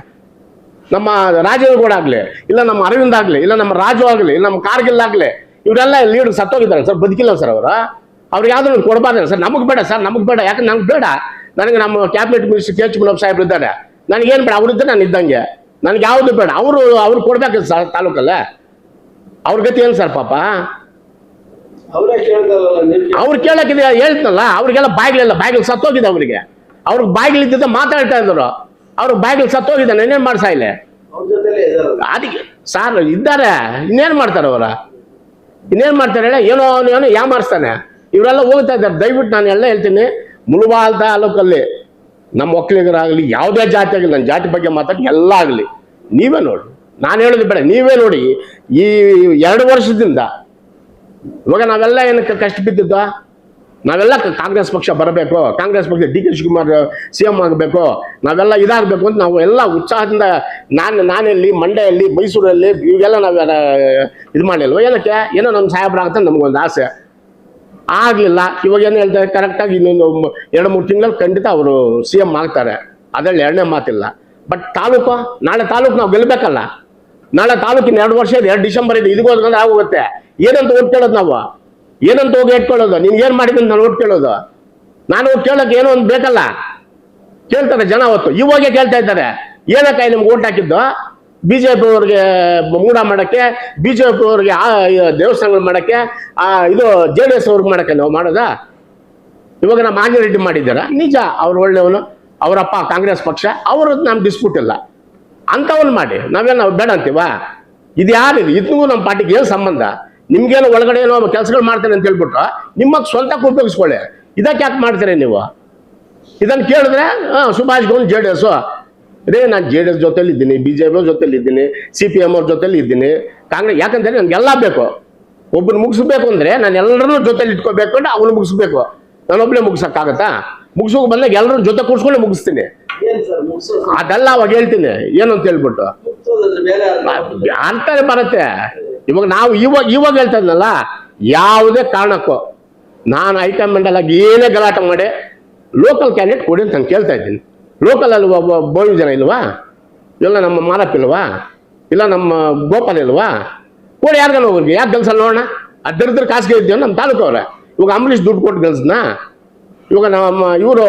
ನಮ್ಮ ರಾಜೇಗೌಡ ಆಗಲಿ, ಇಲ್ಲ ನಮ್ಮ ಅರವಿಂದ್ ಆಗಲಿ, ಇಲ್ಲ ನಮ್ಮ ರಾಜು ಆಗಲಿ, ಇಲ್ಲ ನಮ್ಮ ಕಾರ್ಗಿಲ್ ಆಗಲಿ, ಇವರೆಲ್ಲ ಲೀಡರ್ ಸತ್ತೋಗಿದ್ದಾರೆ ಸರ್, ಬದುಕಿಲ್ಲ ಸರ್. ಅವ್ರಿಗೆ ಯಾವ್ದು ಕೊಡಬಾರ್ದು ಸರ್. ನಮಗೆ ಬೇಡ ಸರ್, ನಮಗೆ ಬೇಡ. ಯಾಕಂದ್ರೆ ನಮ್ಗೆ ಬೇಡ. ನನಗೆ ನಮ್ಮ ಕ್ಯಾಬಿನೆಟ್ ಮಿನಿಸ್ಟರ್ KH ಸಾಹೇಬ್ರು ಇದ್ದಾರೆ, ನನಗೇನು ಬೇಡ, ಅವರಿದ್ದರೆ ನಾನು ಇದ್ದಂಗೆ. ನನಗೆ ಯಾವುದು ಬೇಡ. ಅವ್ರು ಕೊಡ್ಬೇಕು ಸರ್ ತಾಲೂಕಲ್ಲೇ. ಅವ್ರ ಗತಿ ಏನು ಸರ್ ಪಾಪ? ಅವರೇ ಕೇಳ್ತಾರಲ್ಲ ನೀವು. ಅವ್ರು ಕೇಳಕ್ಕಿದೆ ಹೇಳ್ತನಲ್ಲ, ಅವ್ರಿಗೆಲ್ಲ ಬಾಗಿಲು ಸತ್ತೋಗಿದೆ ಅವ್ರಿಗೆ. ಅವ್ರಿಗೆ ಬಾಗಿಲಿದ್ದ ಮಾತಾಡ್ತಾ ಇದ್ರು, ಅವ್ರಿಗೆ ಬಾಗಿಲು ಸತ್ತೋಗಿದೆ, ಇನ್ನೇನು ಮಾಡ್ಸಾ ಇಲ್ಲ. ಅವ್ರ ಜೊತೆಲೇ ಇದಾರಲ್ಲ. ಅದಕ್ಕೆ ಸಾರ್ ಇದ್ದಾರೆ, ಇನ್ನೇನು ಮಾಡ್ತಾರೆ ಅವರ? ಇನ್ನೇನು ಮಾಡ್ತಾರೆ ಹೇಳ? ಏನೋ ಯಾಮಾರಿಸ್ತಾನೆ. ಇವರೆಲ್ಲ ಹೋಗ್ತಾ ಇದ್ದಾರೆ. ದಯವಿಟ್ಟು ನಾನು ಎಲ್ಲ ಹೇಳ್ತೀನಿ, ಮುಳಬಾಲ್ ತಾಲೂಕಲ್ಲಿ ನಮ್ಮ ಒಕ್ಕಲಿಗರಾಗಲಿ, ಯಾವುದೇ ಜಾತಿ ಆಗಲಿ, ನನ್ನ ಜಾತಿ ಬಗ್ಗೆ ಮಾತಾಡಿ ಎಲ್ಲ ಆಗಲಿ, ನೀವೇ ನೋಡಿ, ನಾನು ಹೇಳೋದು ಬೇಡ, ನೀವೇ ನೋಡಿ. ಈ 2 ವರ್ಷದಿಂದ ಇವಾಗ ನಾವೆಲ್ಲ ಏನಕ್ಕೆ ಕಷ್ಟ ಬಿದ್ದಿದ್ದ? ನಾವೆಲ್ಲ ಕಾಂಗ್ರೆಸ್ ಪಕ್ಷ ಬರಬೇಕು, ಕಾಂಗ್ರೆಸ್ ಪಕ್ಷ ಡಿ ಕೆ ಶಿವಕುಮಾರ್ CM ಆಗಬೇಕು, ನಾವೆಲ್ಲ ಇದಾಗಬೇಕು ಅಂತ ನಾವು ಎಲ್ಲ ಉತ್ಸಾಹದಿಂದ ನಾನೆಲ್ಲಿ ಮಂಡ್ಯಲ್ಲಿ, ಮೈಸೂರಲ್ಲಿ ಇವೆಲ್ಲ ನಾವೆಲ್ಲ ಇದು ಮಾಡಲಿಲ್ವ? ಏನಕ್ಕೆ? ಏನೋ ನಮ್ಮ ಸಾಹೇಬ್ರಾಗತ್ತೆ ನಮಗೊಂದು ಆಸೆ ಆಗಲಿಲ್ಲ. ಇವಾಗ ಏನು ಹೇಳ್ತಾರೆ, ಕರೆಕ್ಟಾಗಿ ಇನ್ನೊಂದು 2-3 ತಿಂಗಳಲ್ಲಿ ಖಂಡಿತ ಅವರು CM ಆಗ್ತಾರೆ, ಅದರಲ್ಲಿ ಎರಡನೇ ಮಾತಿಲ್ಲ. ಬಟ್ ನಾಳೆ ತಾಲೂಕು ನಾವು ಗೆಲ್ಲಬೇಕಲ್ಲ. ನಾಳೆ ತಾಲೂಕಿನ 2 ವರ್ಷ ಇದೆ, 2 ಡಿಸೆಂಬರ್ ಇದೆ, ಇದಕ್ಕೋಸ್ಕರ ಆಗೋಗುತ್ತೆ. ಏನಂತ ಓಟ್ ಕೇಳೋದು ನಾವು? ಏನಂತ ಹೋಗಿ ಇಟ್ಕೊಳ್ಳೋದು? ನೀನು ಏನು ಮಾಡಿದ್ರೆ ನಾನು ಓಟ್ ಕೇಳೋದು? ನಾನು ಓಟ್ ಕೇಳೋಕೆ ಏನೋ ಒಂದು ಬೇಕಲ್ಲ. ಕೇಳ್ತಾರೆ ಜನ ಅವತ್ತು, ಇವಾಗೇ ಕೇಳ್ತಾ ಇದ್ದಾರೆ, ಏನಕ್ಕೆ ನಿಮ್ಗೆ ಓಟ್ ಹಾಕಿದ್ದು? BJP ಅವ್ರಿಗೆ ಮೂಡ ಮಾಡೋಕ್ಕೆ, BJP ಅವ್ರಿಗೆ ದೇವಸ್ಥಾನಗಳು ಮಾಡೋಕ್ಕೆ, ಇದು JDS ಅವ್ರಿಗೆ ಮಾಡೋಕ್ಕೆ ನಾವು ಮಾಡೋದಾ? ಇವಾಗ ನಮ್ಮ ಆಂಜರೆಡ್ಡಿ ಮಾಡಿದ್ದಾರ, ನಿಜ ಅವ್ರು ಒಳ್ಳೆಯವನು, ಅವರಪ್ಪ ಕಾಂಗ್ರೆಸ್ ಪಕ್ಷ, ಅವ್ರದ್ದು ನಮ್ಮ ಡಿಸ್ಪ್ಯೂಟ್ ಇಲ್ಲ. ಅಂಥವನ್ನ ಮಾಡಿ ನಾವೇನು ಬೇಡ ಅಂತೀವ? ಇದು ಯಾರಿದು? ಇದಕ್ಕೂ ನಮ್ಮ ಪಾರ್ಟಿಗೆ ಏನು ಸಂಬಂಧ? ನಿಮ್ಗೇನೋ ಒಳಗಡೆ ಏನೋ ಕೆಲಸಗಳು ಮಾಡ್ತಾರೆ ಅಂತ ಹೇಳ್ಬಿಟ್ಟು ನಿಮಗೆ ಸ್ವಂತಕ್ಕೆ ಉಪಯೋಗಿಸ್ಕೊಳ್ಳಿ. ಇದಕ್ಕೆ ಯಾಕೆ ಮಾಡ್ತೀರಿ ನೀವು? ಇದನ್ನು ಕೇಳಿದ್ರೆ ಸುಭಾಷ್ ಗೌನ್ JDS ರೇ, ನಾನು JDS ಜೊತೆಲಿ ಇದ್ದೀನಿ, BJP ಜೊತೆಲಿ ಇದ್ದೀನಿ, CPM ಅವ್ರ ಜೊತೆಲಿ ಇದ್ದೀನಿ, ಕಾಂಗ್ರೆಸ್. ಯಾಕಂದರೆ ನನಗೆಲ್ಲ ಬೇಕು. ಒಬ್ಬರು ಮುಗಿಸ್ಬೇಕು ಅಂದರೆ ನಾನು ಎಲ್ಲರನ್ನೂ ಜೊತೆಲಿ ಇಟ್ಕೋಬೇಕು ಅಂದ್ರೆ ಅವನು ಮುಗಿಸ್ಬೇಕು. ನಾನೊಬ್ಬನೇ ಮುಗಿಸೋಕ್ಕಾಗತ್ತಾ? ಮುಗಿಸೋಕೆ ಬಂದಾಗ ಎಲ್ಲರೂ ಜೊತೆ ಕೂರ್ಸ್ಕೊಂಡು ಮುಗಿಸ್ತೀನಿ. ಏನ್ ಸರ್ ಮುಗ್ಸೋದು? ಅದೆಲ್ಲ ಅವಾಗ ಹೇಳ್ತೀನಿ ಏನು ಅಂತ ಹೇಳ್ಬಿಟ್ಟು ಮುಗ್ಸೋದಂದ್ರೆ ಬೇರೆ ಅರ್ಥ. ಅಂತಾನೆ ಬರುತ್ತೆ. ಇವಾಗ ನಾವು ಇವಾಗ ಹೇಳ್ತಾ ಇದ್ನಲ್ಲ, ಯಾವುದೇ ಕಾರಣಕ್ಕೂ ನಾನು ಹೈಕಮಾಂಡ್ ಆಗಿ ಏನೇ ಗಲಾಟೆ ಮಾಡಿ ಲೋಕಲ್ ಕ್ಯಾಂಡಿಡೇಟ್ ಕೊಡಿ ಅಂತ ನಾನು ಕೇಳ್ತಾ ಇದ್ದೀನಿ. ಲೋಕಲಲ್ಲಿ ಒಬ್ಬ ಬೋಳಿ ಜನ ಇಲ್ವಾ? ಇಲ್ಲ ನಮ್ಮ ಮಾರಪ್ಪ ಇಲ್ವಾ? ಇಲ್ಲ ನಮ್ಮ ಗೋಪಾಲ್ ಇಲ್ವಾ? ಕೊಡಿ ಯಾರಿಗಾನ ಹೋಗ್ರಿ, ಯಾಕೆ ಕೆಲಸ ನೋಡೋಣ? ಅದರಿದ್ರೆ ಕಾಸಿಗೆ ಇದ್ದೀವಿ ನಮ್ಮ ತಾಲೂಕವ್ರೆ. ಇವಾಗ ಅಂಬರೀಷ್ ದುಡ್ಡು ಕೊಟ್ಟು ಗೆಲ್ಸ್ನಾ? ಇವಾಗ ನಮ್ಮ ಇವರು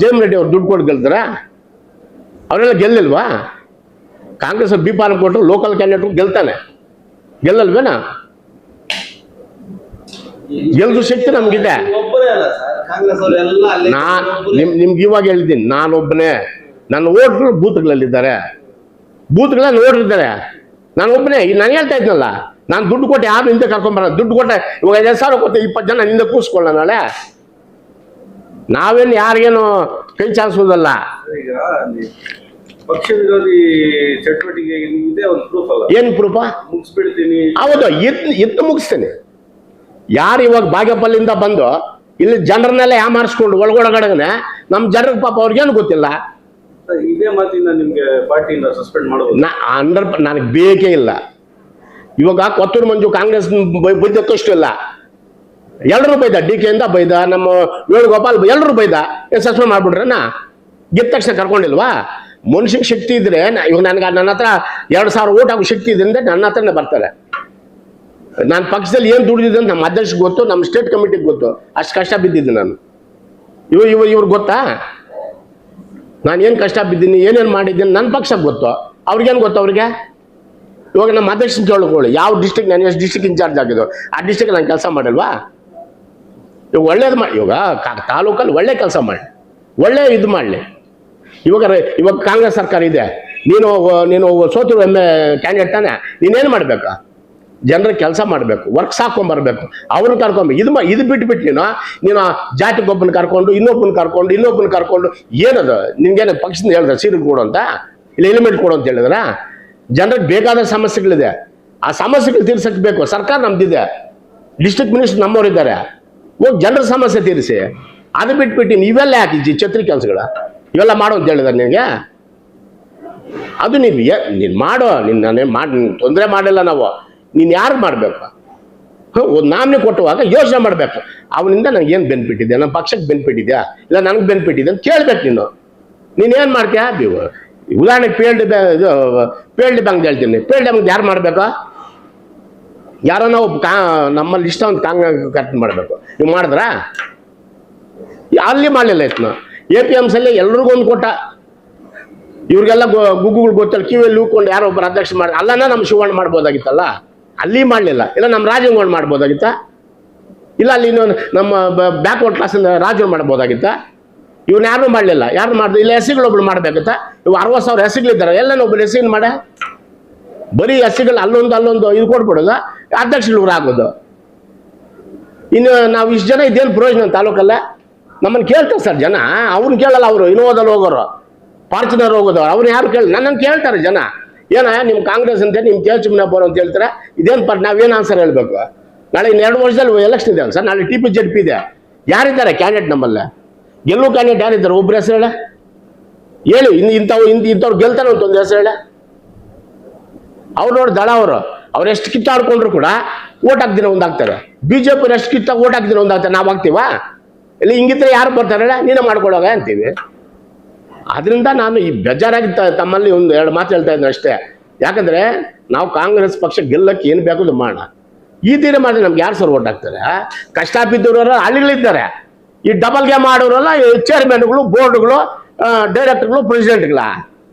ಜಯಮ್ ರೆಡ್ಡಿ ಅವ್ರು ದುಡ್ಡು ಕೊಟ್ಟು ಗೆಲ್ತಾರ? ಅವರೆಲ್ಲ ಗೆಲ್ಲಿಲ್ವಾ? ಕಾಂಗ್ರೆಸ್ ಬಿ ಫಾರ್ಮ್ ಕೊಟ್ಟರು ಲೋಕಲ್ ಕ್ಯಾಂಡಿಡೇಟ್ ಗೆಲ್ತಾನೆ, ಗೆಲ್ಲಲ್ವೇನಾ? ಗೆಲ್ದು ಶಕ್ತಿ ನಮ್ಗಿದೆ. ಒಬ್ಬರೇ ಅಲ್ಲ ಸರ್, ಕಾಂಗ್ರೆಸ್ ಅವರೆಲ್ಲ ಅಲ್ಲೇ ನಿಮ್ಗೆ ಇವಾಗ ಹೇಳಿದ್ದೀನಿ, ನಾನೊಬ್ಬನೇ. ನನ್ನ ಓಟ್ಗಳು ಬೂತ್ಗಳಲ್ಲಿದ್ದಾರೆ, ಬೂತ್ಗಳಲ್ಲಿ ಓಟ್ರಿದ್ದಾರೆ, ನಾನು ಒಬ್ಬನೇ. ನಾನು ಹೇಳ್ತಾ ಇದ್ನಲ್ಲ, ನಾನು ದುಡ್ಡು ಕೊಟ್ಟು ಯಾರು ಹಿಂದೆ ಕರ್ಕೊಂಬರೋದು? ದುಡ್ಡು ಕೊಟ್ಟೆ ಇವಾಗ 5,000 ಕೊಟ್ಟು 20 ಜನ ಹಿಂದೆ ಕೂರಿಸ್ಕೊಳ್ಳ. ನಾಳೆ ನಾವೇನು ಯಾರಿಗೇನು ಕೈ ಚಾನ್ಸೋದಲ್ಲ. ಈಗ ಪಕ್ಷ ವಿರೋಧಿ ಚಟುವಟಿಕೆ ಇದೆ ಒಂದು ಪ್ರೂಫ್ ಅಲ್ಲ? ಏನು ಪ್ರೂಫಾ? ಮುಗಿಸ್ಬಿಡ್ತೀನಿ. ಹೌದು, ಎತ್ತು ಮುಗಿಸ್ತೇನೆ. ಯಾರು ಇವಾಗ ಬಾಗೇಪಲ್ಲಿಂದ ಬಂದು ಇಲ್ಲಿ ಜನರನ್ನೆಲ್ಲ ಯಾಮಾರಿಸ್ಕೊಂಡು ಒಳಗಡೆಗನೆ ನಮ್ಮ ಜನರಿಗೆ ಪಾಪ ಅವ್ರಿಗೇನು ಗೊತ್ತಿಲ್ಲ. ಇದೇ ಮಾತಿಂದ ನಿಮ್ಗೆ ಪಾರ್ಟಿಯಿಂದ ಸಸ್ಪೆಂಡ್ ಮಾಡೋದು ನನಗೆ ಬೇಕೇ ಇಲ್ಲ. ಇವಾಗ ಕೊತ್ತೂರು ಮಂಜು ಕಾಂಗ್ರೆಸ್ ಬೈದಕ್ಕಷ್ಟು ಇಲ್ಲ, ಎಲ್ಲರೂ ಬೈದ. DK ಇಂದ ಬೈದ, ನಮ್ಮ ವೇಣುಗೋಪಾಲ್ ಎಲ್ಲರೂ ಬೈದ. ಸಸ್ಪೆಂಡ್ ಮಾಡ್ಬಿಟ್ರಣ್ಣ? ಗೆದ್ದ ತಕ್ಷಣ ಕರ್ಕೊಂಡಿಲ್ವಾ? ಮನುಷ್ಯಗೆ ಶಕ್ತಿ ಇದ್ರೆ ಇವಾಗ ನನ್ನ ಹತ್ರ 2,000 ಓಟ್ ಆಗೋ ಶಕ್ತಿ ಇದೆ ಅಂದ್ರೆ ನನ್ನ ಹತ್ರನೇ ಬರ್ತಾರೆ. ನಾನು ಪಕ್ಷದಲ್ಲಿ ಏನು ದುಡಿದಿದ್ದೆ ಅಂತ ನಮ್ಮ ಅಧ್ಯಕ್ಷಗೆ ಗೊತ್ತು, ನಮ್ಮ ಸ್ಟೇಟ್ ಕಮಿಟಿಗೆ ಗೊತ್ತು. ಅಷ್ಟು ಕಷ್ಟ ಬಿದ್ದಿದ್ದೆ ನಾನು. ಇವ್ರಿಗೆ ಗೊತ್ತಾ ನಾನು ಏನು ಕಷ್ಟ ಬಿದ್ದೀನಿ, ಏನೇನು ಮಾಡಿದ್ದೀನಿ? ನನ್ನ ಪಕ್ಷಕ್ಕೆ ಗೊತ್ತು, ಅವ್ರಿಗೇನು ಗೊತ್ತು? ಅವ್ರಿಗೆ ಇವಾಗ ನಮ್ಮ ಅಧ್ಯಕ್ಷನ ಕೇಳ್ಕೊಳ್ಳಿ, ಯಾವ ಡಿಸ್ಟ್ರಿಕ್ಟ್ ನಾನು ಎಷ್ಟು ಡಿಸ್ಟ್ರಿಕ್ಟ್ ಇನ್ಚಾರ್ಜ್ ಆಗಿದ್ದು ಆ ಡಿಸ್ಟ್ರಿಕ್ಟ್ ನಾನು ಕೆಲಸ ಮಾಡಿಲ್ವಾ? ಇವಾಗ ಒಳ್ಳೇದು ಮಾಡಿ, ಇವಾಗ ತಾಲೂಕಲ್ಲಿ ಒಳ್ಳೆ ಕೆಲಸ ಮಾಡಿ, ಒಳ್ಳೆ ಇದು ಮಾಡಲಿ. ಇವಾಗ ಕಾಂಗ್ರೆಸ್ ಸರ್ಕಾರ ಇದೆ, ನೀನು ಸೋತಿರೋ ಕ್ಯಾಂಡಿಡೇಟ್ ತಾನೆ, ನೀನೇನು ಮಾಡಬೇಕಾ? ಜನರಿಗೆ ಕೆಲಸ ಮಾಡಬೇಕು, ವರ್ಕ್ಸ್ ಹಾಕೊಂಬರ್ಬೇಕು, ಅವ್ರನ್ನ ಕರ್ಕೊಂಬ. ಇದು ಬಿಟ್ಬಿಟ್ಟು ನೀನು ಜಾತಿಗೊಬ್ಬನ ಕರ್ಕೊಂಡು ಇನ್ನೊಬ್ಬನ ಕರ್ಕೊಂಡು ಏನದು? ನಿನ್ಗೇನು ಪಕ್ಷದಿಂದ ಹೇಳಿದ್ರೆ ಸೀರೆ ಕೊಡು ಅಂತ, ಇಲ್ಲ ಎಲಿಮೆಂಟ್ ಕೊಡು ಅಂತ ಹೇಳಿದ್ರ? ಜನರಿಗೆ ಬೇಕಾದ ಸಮಸ್ಯೆಗಳಿದೆ, ಆ ಸಮಸ್ಯೆಗಳು ತೀರ್ಸಕ್ಕೆ ಬೇಕು. ಸರ್ಕಾರ ನಮ್ದಿದೆ, ಡಿಸ್ಟ್ರಿಕ್ಟ್ ಮಿನಿಸ್ಟರ್ ನಮ್ಮವರಿದ್ದಾರೆ, ಹೋಗಿ ಜನರ ಸಮಸ್ಯೆ ತೀರಿಸಿ. ಅದು ಬಿಟ್ಬಿಟ್ಟು ನೀವೆಲ್ಲ ಯಾಕೆ ಛತ್ರಿ ಕೆಲಸಗಳ ಇವೆಲ್ಲ ಮಾಡೋ ಅಂತ ಹೇಳಿದಾರೆ ನಿನಗೆ? ಅದು ನೀನು ಮಾಡೋ, ನಾನೇನು ತೊಂದರೆ ಮಾಡಿಲ್ಲ ನಾವು. ನೀನು ಯಾರಿಗೆ ಮಾಡಬೇಕು? ಒಂದು ನಾಮಿನಿ ಕೊಟ್ಟುವಾಗ ಯೋಚನೆ ಮಾಡಬೇಕು, ಅವನಿಂದ ನನಗೆ ಏನು ಬೆನಿಫಿಟ್ ಇದೆ, ನಮ್ಮ ಪಕ್ಷಕ್ಕೆ ಬೆನಿಫಿಟ್ ಇದೆಯಾ, ಇಲ್ಲ ನನಗೆ ಬೆನಿಫಿಟ್ ಇದೆ ಅಂತ ಕೇಳಬೇಕು. ನೀನೇನು ಮಾಡ್ತೀಯಾ? ಉದಾಹರಣೆಗೆ ಪಿ.ಎಲ್.ಡಿ ಬ್ಯಾಂಕ್ ಹೇಳ್ತೀನಿ. ಪಿ.ಎಲ್.ಡಿ ಬ್ಯಾಂಕ್ ಯಾರು ಮಾಡಬೇಕು? ಯಾರೋ ನಾವು ನಮ್ಮಲ್ಲಿ ಇಷ್ಟ ಒಂದು ಕಟ್ ಮಾಡಬೇಕು. ನೀವು ಮಾಡಿದ್ರಾ? ಅಲ್ಲಿ ಮಾಡಲಿಲ್ಲ. ಇತ್ತು APMC ಎಲ್ರಿಗೂ ಒಂದು ಕೊಟ್ಟ, ಇವ್ರಿಗೆಲ್ಲ ಗುಗ್ಗುಗಳು ಗೊತ್ತಲ್ಲ, ಕಿವಿಯಲ್ಲಿ ಹೂಕೊಂಡು ಯಾರೋ ಒಬ್ಬರು ಅಧ್ಯಕ್ಷ ಮಾಡಿ. ಅಲ್ಲನ ನಮ್ಮ ಶಿವಣ್ಣ ಮಾಡ್ಬೋದಾಗಿತ್ತಲ್ಲ, ಅಲ್ಲಿ ಮಾಡಲಿಲ್ಲ, ಇಲ್ಲ ನಮ್ಮ ರಾಜಂಗೌಡ ಮಾಡ್ಬೋದಾಗಿತ್ತ, ಇಲ್ಲ ಅಲ್ಲಿ ಇನ್ನೊಂದು ನಮ್ಮ ಬ್ಯಾಕ್ವರ್ಡ್ ಕ್ಲಾಸಿಂದ ರಾಜು ಮಾಡ್ಬೋದಾಗಿತ್ತ. ಇವನ್ನ ಯಾರು ಮಾಡಲಿಲ್ಲ. ಯಾರು ಮಾಡಿದ್ರು? ಇಲ್ಲ ಎಸ್ಸಿಗಳೊಬ್ಳು ಮಾಡಬೇಕಿತ್ತ. ಇವು 60,000 ಎಸ್ಸಿಗಳಿದ್ದಾರೆ, ಎಲ್ಲ ಒಬ್ಬರು ಎಸ್ಸಿನ ಮಾಡ, ಬರೀ ಎಸ್ಸಿಗಳು ಅಲ್ಲೊಂದು ಇದು ಕೊಟ್ಬಿಡೋದು, ಅಧ್ಯಕ್ಷಗಳು ಆಗೋದು. ಇನ್ನು ನಾವು ಇಷ್ಟು ಜನ ಇದೇನು ಪ್ರಯೋಜನ ತಾಲೂಕಲ್ಲ? ನಮ್ಮನ್ನು ಕೇಳ್ತಾರೆ ಸರ್ ಜನ, ಅವ್ರನ್ನ ಕೇಳಲ್ಲ. ಅವರು ಇನೋವಾದಲ್ಲಿ ಹೋಗೋರು, ಫಾರ್ಚುನರ್ ಹೋಗೋದು, ಅವ್ರು ಯಾರು ನನ್ನನ್ನು ಕೇಳ್ತಾರೆ ಜನ. ಏನ ನಿಮ್ಮ ಕಾಂಗ್ರೆಸ್ ಅಂತ ನಿಮ್ಮ ಕೇಳ್ಚುಮ್ನ ಬೋರ್ ಅಂತ ಹೇಳ್ತಾರೆ, ಇದೇನು ನಾವೇನು ಆನ್ಸರ್ ಹೇಳ್ಬೇಕು? ನಾಳೆ ಇನ್ನು 2 ವರ್ಷದಲ್ಲಿ ಎಲೆಕ್ಷನ್ ಇದೆ ಸರ್, ನಾಳೆ TP-ZP ಇದೆ. ಯಾರಿದ್ದಾರೆ ಕ್ಯಾಂಡಿಡೇಟ್ ನಮ್ಮಲ್ಲಿ? ಗೆಲ್ಲೋ ಕ್ಯಾಂಡಿಡೇಟ್ ಯಾರಿದ್ದಾರೆ? ಒಬ್ರು ಹೆಸರು ಹೇಳಿ. ಇಂಥವ್ರು ಗೆಲ್ತಾರೆ ಅಂತ ಒಂದು ಹೆಸರು ಹೇಳ. ಅವ್ರು ನೋಡಿ ದಳ ಅವ್ರು ಎಷ್ಟು ಕಿತ್ತಾಡ್ಕೊಂಡ್ರು ಕೂಡ ಓಟ್ ಹಾಕ್ದಿನ ಒಂದಾಗ್ತಾರೆ. BJP ಎಷ್ಟು ಕಿತ್ತ ಓಟ್ ಹಾಕ್ದಿನ ಒಂದಾಗ್ತಾರೆ. ನಾವು ಹಾಕ್ತೀವಾ? ಇಲ್ಲಿ ಹಿಂಗಿದ್ರೆ ಯಾರು ಬರ್ತಾರೆ ಹೇಳ? ನೀನೇ ಮಾಡ್ಕೊಳ್ಳೋಗ ಅಂತೀವಿ. ಅದರಿಂದ ನಾನು ಈ ಬೇಜಾರಾಗಿ ತಮ್ಮಲ್ಲಿ 1-2 ಮಾತು ಹೇಳ್ತಾ ಇದ್ದೀನಿ ಅಷ್ಟೇ. ಯಾಕಂದ್ರೆ ನಾವು ಕಾಂಗ್ರೆಸ್ ಪಕ್ಷ ಗೆಲ್ಲಕ್ಕೆ ಏನು ಬೇಕು ಅದು ಮಾಡೋಣ. ಈ ತೀರ ಮಾಡಿದ್ರೆ ನಮ್ಗೆ ಯಾರು ಸರ್ ಓಟ್ ಹಾಕ್ತಾರೆ? ಕಷ್ಟ ಬಿದ್ದವರ ಹಳ್ಳಿಗಳಿದ್ದಾರೆ. ಈ ಡಬಲ್ ಗೇಮ್ ಆಡೋರಲ್ಲ, ಚೇರ್ಮನ್ಗಳು, ಬೋರ್ಡ್ಗಳು, ಡೈರೆಕ್ಟರ್ಗಳು, ಪ್ರೆಸಿಡೆಂಟ್ಗಳ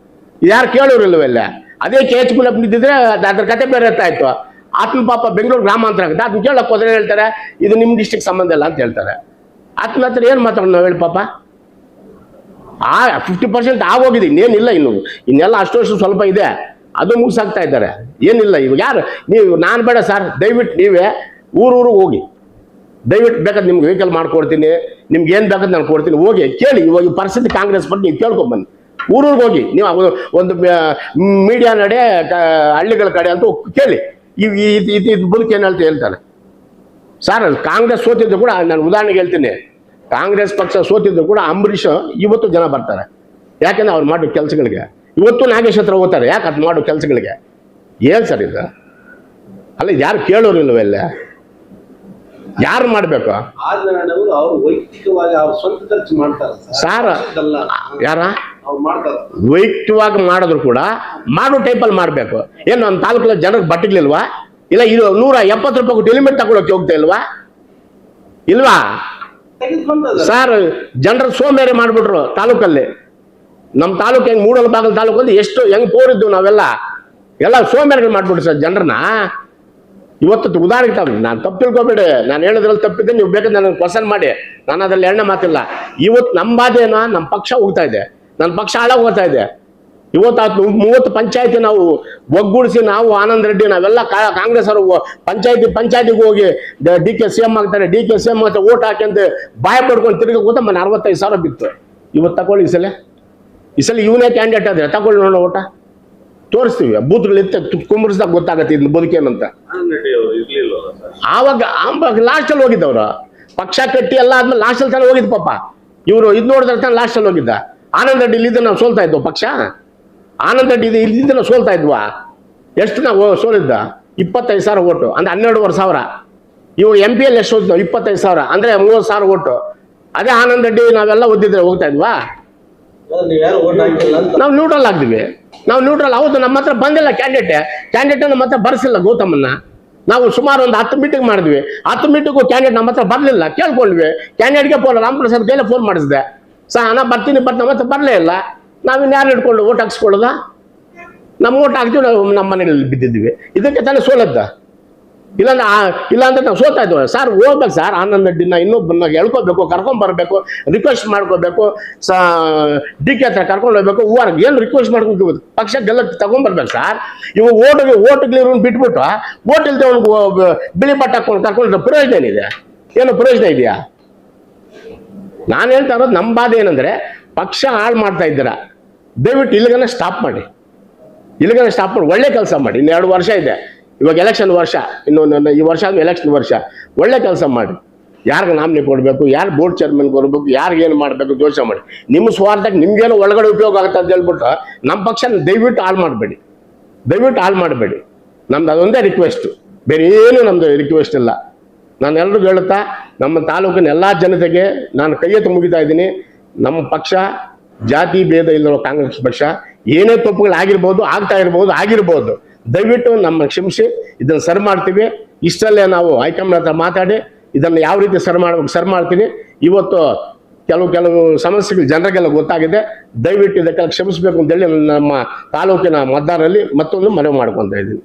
ಯಾರು ಕೇಳೋರಿಲ್ವಲ್ಲ. ಅದೇ KH ಮುನಿಯಪ್ಪ ನಿಂತಿದ್ರೆ ಅದ್ರ ಕತೆ ಬೇರೆ ಇರ್ತಾ ಇತ್ತು. ಆತನ ಪಾಪ ಬೆಂಗಳೂರು ಗ್ರಾಮಾಂತರ ಆಗುತ್ತೆ. ಅದನ್ನ ಕೇಳಕ್ಕೆ ಹೋದ್ರೆ ಹೇಳ್ತಾರೆ ಇದು ನಿಮ್ಮ ಡಿಸ್ಟ್ರಿಕ್ಟ್ ಸಂಬಂಧ ಇಲ್ಲ ಅಂತ ಹೇಳ್ತಾರೆ. ಆತನ ಹತ್ರ ಏನು ಮಾತಾಡೋಣ ನಾವು ಹೇಳಿ? ಪಾಪ 50% ಆಗೋಗಿದೆ, ಇನ್ನೇನಿಲ್ಲ. ಇನ್ನೆಲ್ಲ ಅಷ್ಟು ಸ್ವಲ್ಪ ಇದೆ, ಅದು ಮುಗಿಸಾಕ್ತಾ ಇದ್ದಾರೆ. ಏನಿಲ್ಲ ಇವಾಗ. ಯಾರು ನೀವು? ನಾನು ಬೇಡ ಸರ್, ದಯವಿಟ್ಟು ನೀವೇ ಊರಿಗೆ ಹೋಗಿ, ದಯವಿಟ್ಟು ಬೇಕಾದ್ರೆ ನಿಮ್ಗೆ ವೆಹಿಕಲ್ ಮಾಡ್ಕೊಡ್ತೀನಿ, ನಿಮ್ಗೆ ಏನು ಬೇಕಾದ್ರೆ ನಾನು ಕೊಡ್ತೀನಿ, ಹೋಗಿ ಕೇಳಿ. ಇವಾಗ ಈ ಪರಿಸ್ಥಿತಿ ಕಾಂಗ್ರೆಸ್ ಪಟ್ಟು ನೀವು ಕೇಳ್ಕೊಂಬನ್ನಿ. ಊರಿಗೆ ಹೋಗಿ ನೀವು ಒಂದು ಮೀಡಿಯಾ ನಡೆ ಹಳ್ಳಿಗಳ ಕಡೆ ಅಂತ ಕೇಳಿ. ಇದು ಬದುಕು ಏನು ಹೇಳ್ತಾರೆ ಸರ್. ಕಾಂಗ್ರೆಸ್ ಸೋತಿದ್ದು ಕೂಡ, ನಾನು ಉದಾಹರಣೆಗೆ ಹೇಳ್ತೀನಿ, ಕಾಂಗ್ರೆಸ್ ಪಕ್ಷ ಸೋತಿದ್ದು ಕೂಡ ಅಂಬರೀಷ್ ಇವತ್ತು ಜನ ಬರ್ತಾರೆ. ಯಾಕೆಂದ್ರೆ ಅವ್ರು ಮಾಡೋ ಕೆಲಸಗಳಿಗೆ ಇವತ್ತು ನಾಗೇಶ್ ಹತ್ರ ಹೋಗ್ತಾರೆ. ಯಾಕೆ ಅದು ಮಾಡೋ ಕೆಲಸಗಳಿಗೆ? ಏನು ಸರ್ ಇದು? ಅಲ್ಲ, ಯಾರು ಕೇಳೋರಿಲ್ವಲ್ಲ? ಯಾರು ಮಾಡಬೇಕು? ಅವರು ವೈಯಕ್ತಿಕವಾಗಿ ಅವ್ರ ಸ್ವಂತ ಖರ್ಚು ಮಾಡ್ತಾರೆ ಸಾರ. ಯಾರ ಅವ್ರು ಮಾಡ್ತಾರೆ ವೈಯಕ್ತಿಕವಾಗಿ ಮಾಡಿದ್ರು ಕೂಡ ಮಾಡೋ ಟೈಪಲ್ಲಿ ಮಾಡಬೇಕು. ಏನು ನಮ್ಮ ತಾಲೂಕಲ್ಲಿ ಜನರಿಗೆ ಬಟ್ಟೆಗಳಿಲ್ವಾ? ಇಲ್ಲ, ಇದು 170 ರೂಪಾಯಿ ಕೊಟ್ಟು ಹೆಲ್ಮೆಟ್ ತಗೊಳಕ್ಕೆ ಹೋಗ್ತಾ ಇಲ್ವಾ? ಸರ್, ಜನರ ಸೋಮೇರಿ ಮಾಡ್ಬಿಟ್ರು ತಾಲೂಕಲ್ಲಿ. ನಮ್ಮ ತಾಲೂಕು ಹೆಂಗೆ ಮೂಡಲಬಾಗಲ ತಾಲೂಕು ಅಂದ್ರೆ ಎಷ್ಟು ಹೆಂಗೆ ತೋರಿದ್ದು ನಾವೆಲ್ಲ ಸೋಮೇರಿಗಳು ಮಾಡ್ಬಿಟ್ರು ಸರ್ ಜನರನ್ನ. ಇವತ್ತು ಉದಾಹರಣೆ ನಾನು ತಪ್ಪು ತಿಳ್ಕೊಬೇಡಿ, ನಾನು ಹೇಳೋದ್ರಲ್ಲಿ ತಪ್ಪಿದ್ದೆ, ನೀವು ಬೇಕಾದ್ರೆ ನನಗೆ ಕ್ವಶನ್ ಮಾಡಿ, ನಾನು ಅದ್ರಲ್ಲಿ ಎಣ್ಣೆ ಮಾತಿಲ್ಲ. ಇವತ್ತು ನಮ್ಮ ಬಾಧೆನ ನಮ್ಮ ಪಕ್ಷ ಹೋಗ್ತಾ ಇದೆ, ನನ್ನ ಪಕ್ಷ ಹಾಳಾಗಿ ಹೋಗ್ತಾ ಇದೆ. ಇವತ್ತು 30 ಪಂಚಾಯತಿ ನಾವು ಒಗ್ಗೂಡಿಸಿ, ನಾವು ಆನಂದ್ ರೆಡ್ಡಿ ನಾವೆಲ್ಲ ಕಾಂಗ್ರೆಸ್ ಅವರು ಪಂಚಾಯತಿಗೆ ಹೋಗಿ DK CM ಆಗ್ತಾರೆ, DK CM ಆಗ್ತಾರೆ, ಓಟ್ ಹಾಕಂತ ಬಾಯ ಪಡ್ಕೊಂಡು ತಿರುಗಿ ಕೂತ ಮನೆ 65,000 ಬಿತ್ತು. ಇವತ್ತು ತಗೊಳ್ಳಿ, ಈ ಸಲ ಇವನೇ ಕ್ಯಾಂಡಿಡೇಟ್ ಆದ್ರೆ ತಗೊಳ್ಳಿ ನೋಡೋ ಓಟ ತೋರಿಸ್ತೀವಿ. ಬೂತ್ಗಳಿತ್ತು ಕುಂಬರಿಸಿದಾಗ ಗೊತ್ತಾಗತ್ತೆ ಇನ್ನು ಬದುಕೇನಂತ. ಆವಾಗ ಲಾಸ್ಟಲ್ಲಿ ಹೋಗಿದ್ದವ್ರು ಪಕ್ಷ ಕಟ್ಟಿ ಎಲ್ಲ ಆದ್ಮೇಲೆ ಲಾಸ್ಟಲ್ಲಿ ತಾನೇ ಹೋಗಿದ್ದು ಪಾಪ. ಇವರು ಇದು ನೋಡಿದ್ರೆ ತಾನೆ ಲಾಸ್ಟಲ್ಲಿ ಹೋಗಿದ್ದ. ಆನಂದ್ ರೆಡ್ಡಿ ಇಲ್ಲಿದ್ದ ನಾವು ಸೋಲ್ತಾ ಇದ್ವು ಪಕ್ಷ. ಆನಂದ್ ರೆಡ್ಡಿ ಇಲ್ಲಿದ್ದ ನಾವು ಸೋಲ್ತಾ ಇದ್ವಾ? ಎಷ್ಟು ನಾವು ಸೋಲಿದ್ದ? 25,000 ಓಟು ಅಂದ್ರೆ 12,000. ಇವಾಗ MP-ಯಲ್ಲಿ ಎಷ್ಟು ಹೋದ್ವು? 25,000 ಅಂದ್ರೆ 30,000 ಓಟು. ಅದೇ ಆನಂದ್ ರೆಡ್ಡಿ ನಾವೆಲ್ಲ ಓದಿದ್ರೆ ಹೋಗ್ತಾ ಇದ್ವಾ? ನಾವು ನ್ಯೂಟ್ರಲ್ ಆಗ್ತೀವಿ. ನಾವು ನ್ಯೂಟ್ರಲ್. ಹೌದು, ನಮ್ಮ ಹತ್ರ ಬಂದಿಲ್ಲ ಕ್ಯಾಂಡಿಡೇಟ್ ನಮ್ಮ ಹತ್ರ ಬರ್ಸಿಲ್ಲ ಗೌತಮನ್ನ. ನಾವು ಸುಮಾರು ಒಂದು 10 ಮೀಟಿಂಗ್ ಮಾಡಿದ್ವಿ. 10 ಮೀಟಿಂಗು ಕ್ಯಾಂಡಿಡೇಟ್ ನಮ್ಮ ಹತ್ರ ಬರಲಿಲ್ಲ. ಕೇಳ್ಕೊಂಡ್ವಿ. ಕ್ಯಾಂಡಿಡೇಟ್ಗೆ ರಾಮಪ್ರಸಾದ್ ಕೈಲೇ ಫೋನ್ ಮಾಡಿಸಿದೆ. ನಾ ಬರ್ತೀನಿ ನಮ್ಮ ಹತ್ರ ಬರಲೇ ಇಲ್ಲ. ನಾವಿನ್ಯಾರು ಹಿಡ್ಕೊಂಡು ಓಟ್ ಹಾಕ್ಸ್ಕೊಳ್ಳೋದ? ನಮ್ಮ ಓಟ್ ಹಾಕ್ತೀವಿ, ನಾವು ನಮ್ಮ ಮನೆಯಲ್ಲಿ ಬಿದ್ದಿದ್ವಿ. ಇದಕ್ಕೆ ತಾನೇ ಸೋಲದ್ದ? ಇಲ್ಲಾಂದ್ರೆ ನಾವು ಸೋತಾ ಇದ್ವಿ. ಸರ್ ಹೋಗ್ಬೇಕು ಸರ್, ಆನಂದ್ ರೆಡ್ಡಿನ ಇನ್ನೊಬ್ಬರನ್ನ ಎಳ್ಕೋಬೇಕು, ಕರ್ಕೊಂಡ್ಬರ್ಬೇಕು, ರಿಕ್ವೆಸ್ಟ್ ಮಾಡ್ಕೋಬೇಕು, DK ಹತ್ರ ಕರ್ಕೊಂಡು ಹೋಗ್ಬೇಕು. ಹೂವಾರ್ಗೆ ಏನು ರಿಕ್ವೆಸ್ಟ್ ಮಾಡ್ಕೊಂಡು ಪಕ್ಷ ಗೆಲ್ಲಕ್ಕೆ ತಗೊಂಡ್ಬರ್ಬೇಕು ಸರ್. ಇವಾಗ ಓಟ್ಗಳಿರೋನ್ ಬಿಟ್ಬಿಟ್ಟು ಓಟ್ ಇಲ್ದೆ ಅವ್ನಿಗೆ ಬಿಳಿ ಬಟ್ಟೆ ಹಾಕೊಂಡು ಕರ್ಕೊಂಡ್ರೆ ಪ್ರಯೋಜನ ಏನಿದೆ? ಏನು ಪ್ರಯೋಜನ ಇದೆಯಾ? ನಾನು ಹೇಳ್ತಾ ಇರೋದು ನಮ್ಮ ಬಾಧೆ ಏನಂದ್ರೆ, ಪಕ್ಷ ಹಾಳು ಮಾಡ್ತಾ ಇದ್ದೀರಾ, ದಯವಿಟ್ಟು ಇಲ್ಲಿಗನ ಸ್ಟಾಪ್ ಮಾಡಿ. ಒಳ್ಳೆ ಕೆಲಸ ಮಾಡಿ. ಇನ್ನು 2 ವರ್ಷ ಇದೆ. ಇವಾಗ ಎಲೆಕ್ಷನ್ ವರ್ಷ, ಇನ್ನೊಂದು ಈ ವರ್ಷ ಆದ್ಮೇಲೆ ಎಲೆಕ್ಷನ್ ವರ್ಷ. ಒಳ್ಳೆ ಕೆಲಸ ಮಾಡಿ. ಯಾರಿಗೆ ನಾಮಿನಿ ಕೊಡಬೇಕು, ಯಾರು ಬೋರ್ಡ್ ಚೇರ್ಮನ್ ಕೊಡಬೇಕು, ಯಾರಿಗೇನು ಮಾಡಬೇಕು ಯೋಚನೆ ಮಾಡಿ. ನಿಮ್ಮ ಸ್ವಾರ್ಥಕ್ಕೆ ನಿಮ್ಗೇನು ಒಳಗಡೆ ಉಪಯೋಗ ಆಗುತ್ತೆ ಅಂತ ಹೇಳ್ಬಿಟ್ಟು ನಮ್ಮ ಪಕ್ಷ ದಯವಿಟ್ಟು ಹಾಳು ಮಾಡಬೇಡಿ. ನಮ್ದು ಅದೊಂದೇ ರಿಕ್ವೆಸ್ಟು, ಬೇರೆ ಏನು ನಮ್ಮದು ರಿಕ್ವೆಸ್ಟ್ ಇಲ್ಲ. ನಾನು ಎಲ್ರಿಗೂ ಹೇಳುತ್ತಾ, ನಮ್ಮ ತಾಲೂಕಿನ ಎಲ್ಲ ಜನತೆಗೆ ನಾನು ಕೈ ಎತ್ತಿ ಮುಗಿತಾ ಇದ್ದೀನಿ. ನಮ್ಮ ಪಕ್ಷ ಜಾತಿ ಭೇದ ಇಲ್ಲರೋ ಕಾಂಗ್ರೆಸ್ ಪಕ್ಷ. ಏನೇ ತಪ್ಪುಗಳಾಗಿರ್ಬೋದು, ಆಗಿರ್ಬೋದು, ದಯವಿಟ್ಟು ನಮ್ಮ ಕ್ಷಮಿಸಿ, ಇದನ್ನು ಸರಿ ಮಾಡ್ತೀವಿ. ಇಷ್ಟಲ್ಲೇ ನಾವು ಹೈಕಮಾಂಡ್ ಹತ್ರ ಮಾತಾಡಿ ಇದನ್ನು ಯಾವ ರೀತಿ ಸರಿ ಮಾಡ್ತೀನಿ. ಇವತ್ತು ಕೆಲವು ಸಮಸ್ಯೆಗಳು ಜನರಿಗೆಲ್ಲ ಗೊತ್ತಾಗಿದೆ. ದಯವಿಟ್ಟು ಇದಕ್ಕೆಲ್ಲ ಕ್ಷಮಿಸಬೇಕು ಅಂತೇಳಿ ನಮ್ಮ ತಾಲೂಕಿನ ಮತದಾರರಲ್ಲಿ ಮತ್ತೊಂದು ಮನವಿ ಮಾಡ್ಕೊತಾ ಇದ್ದೀನಿ.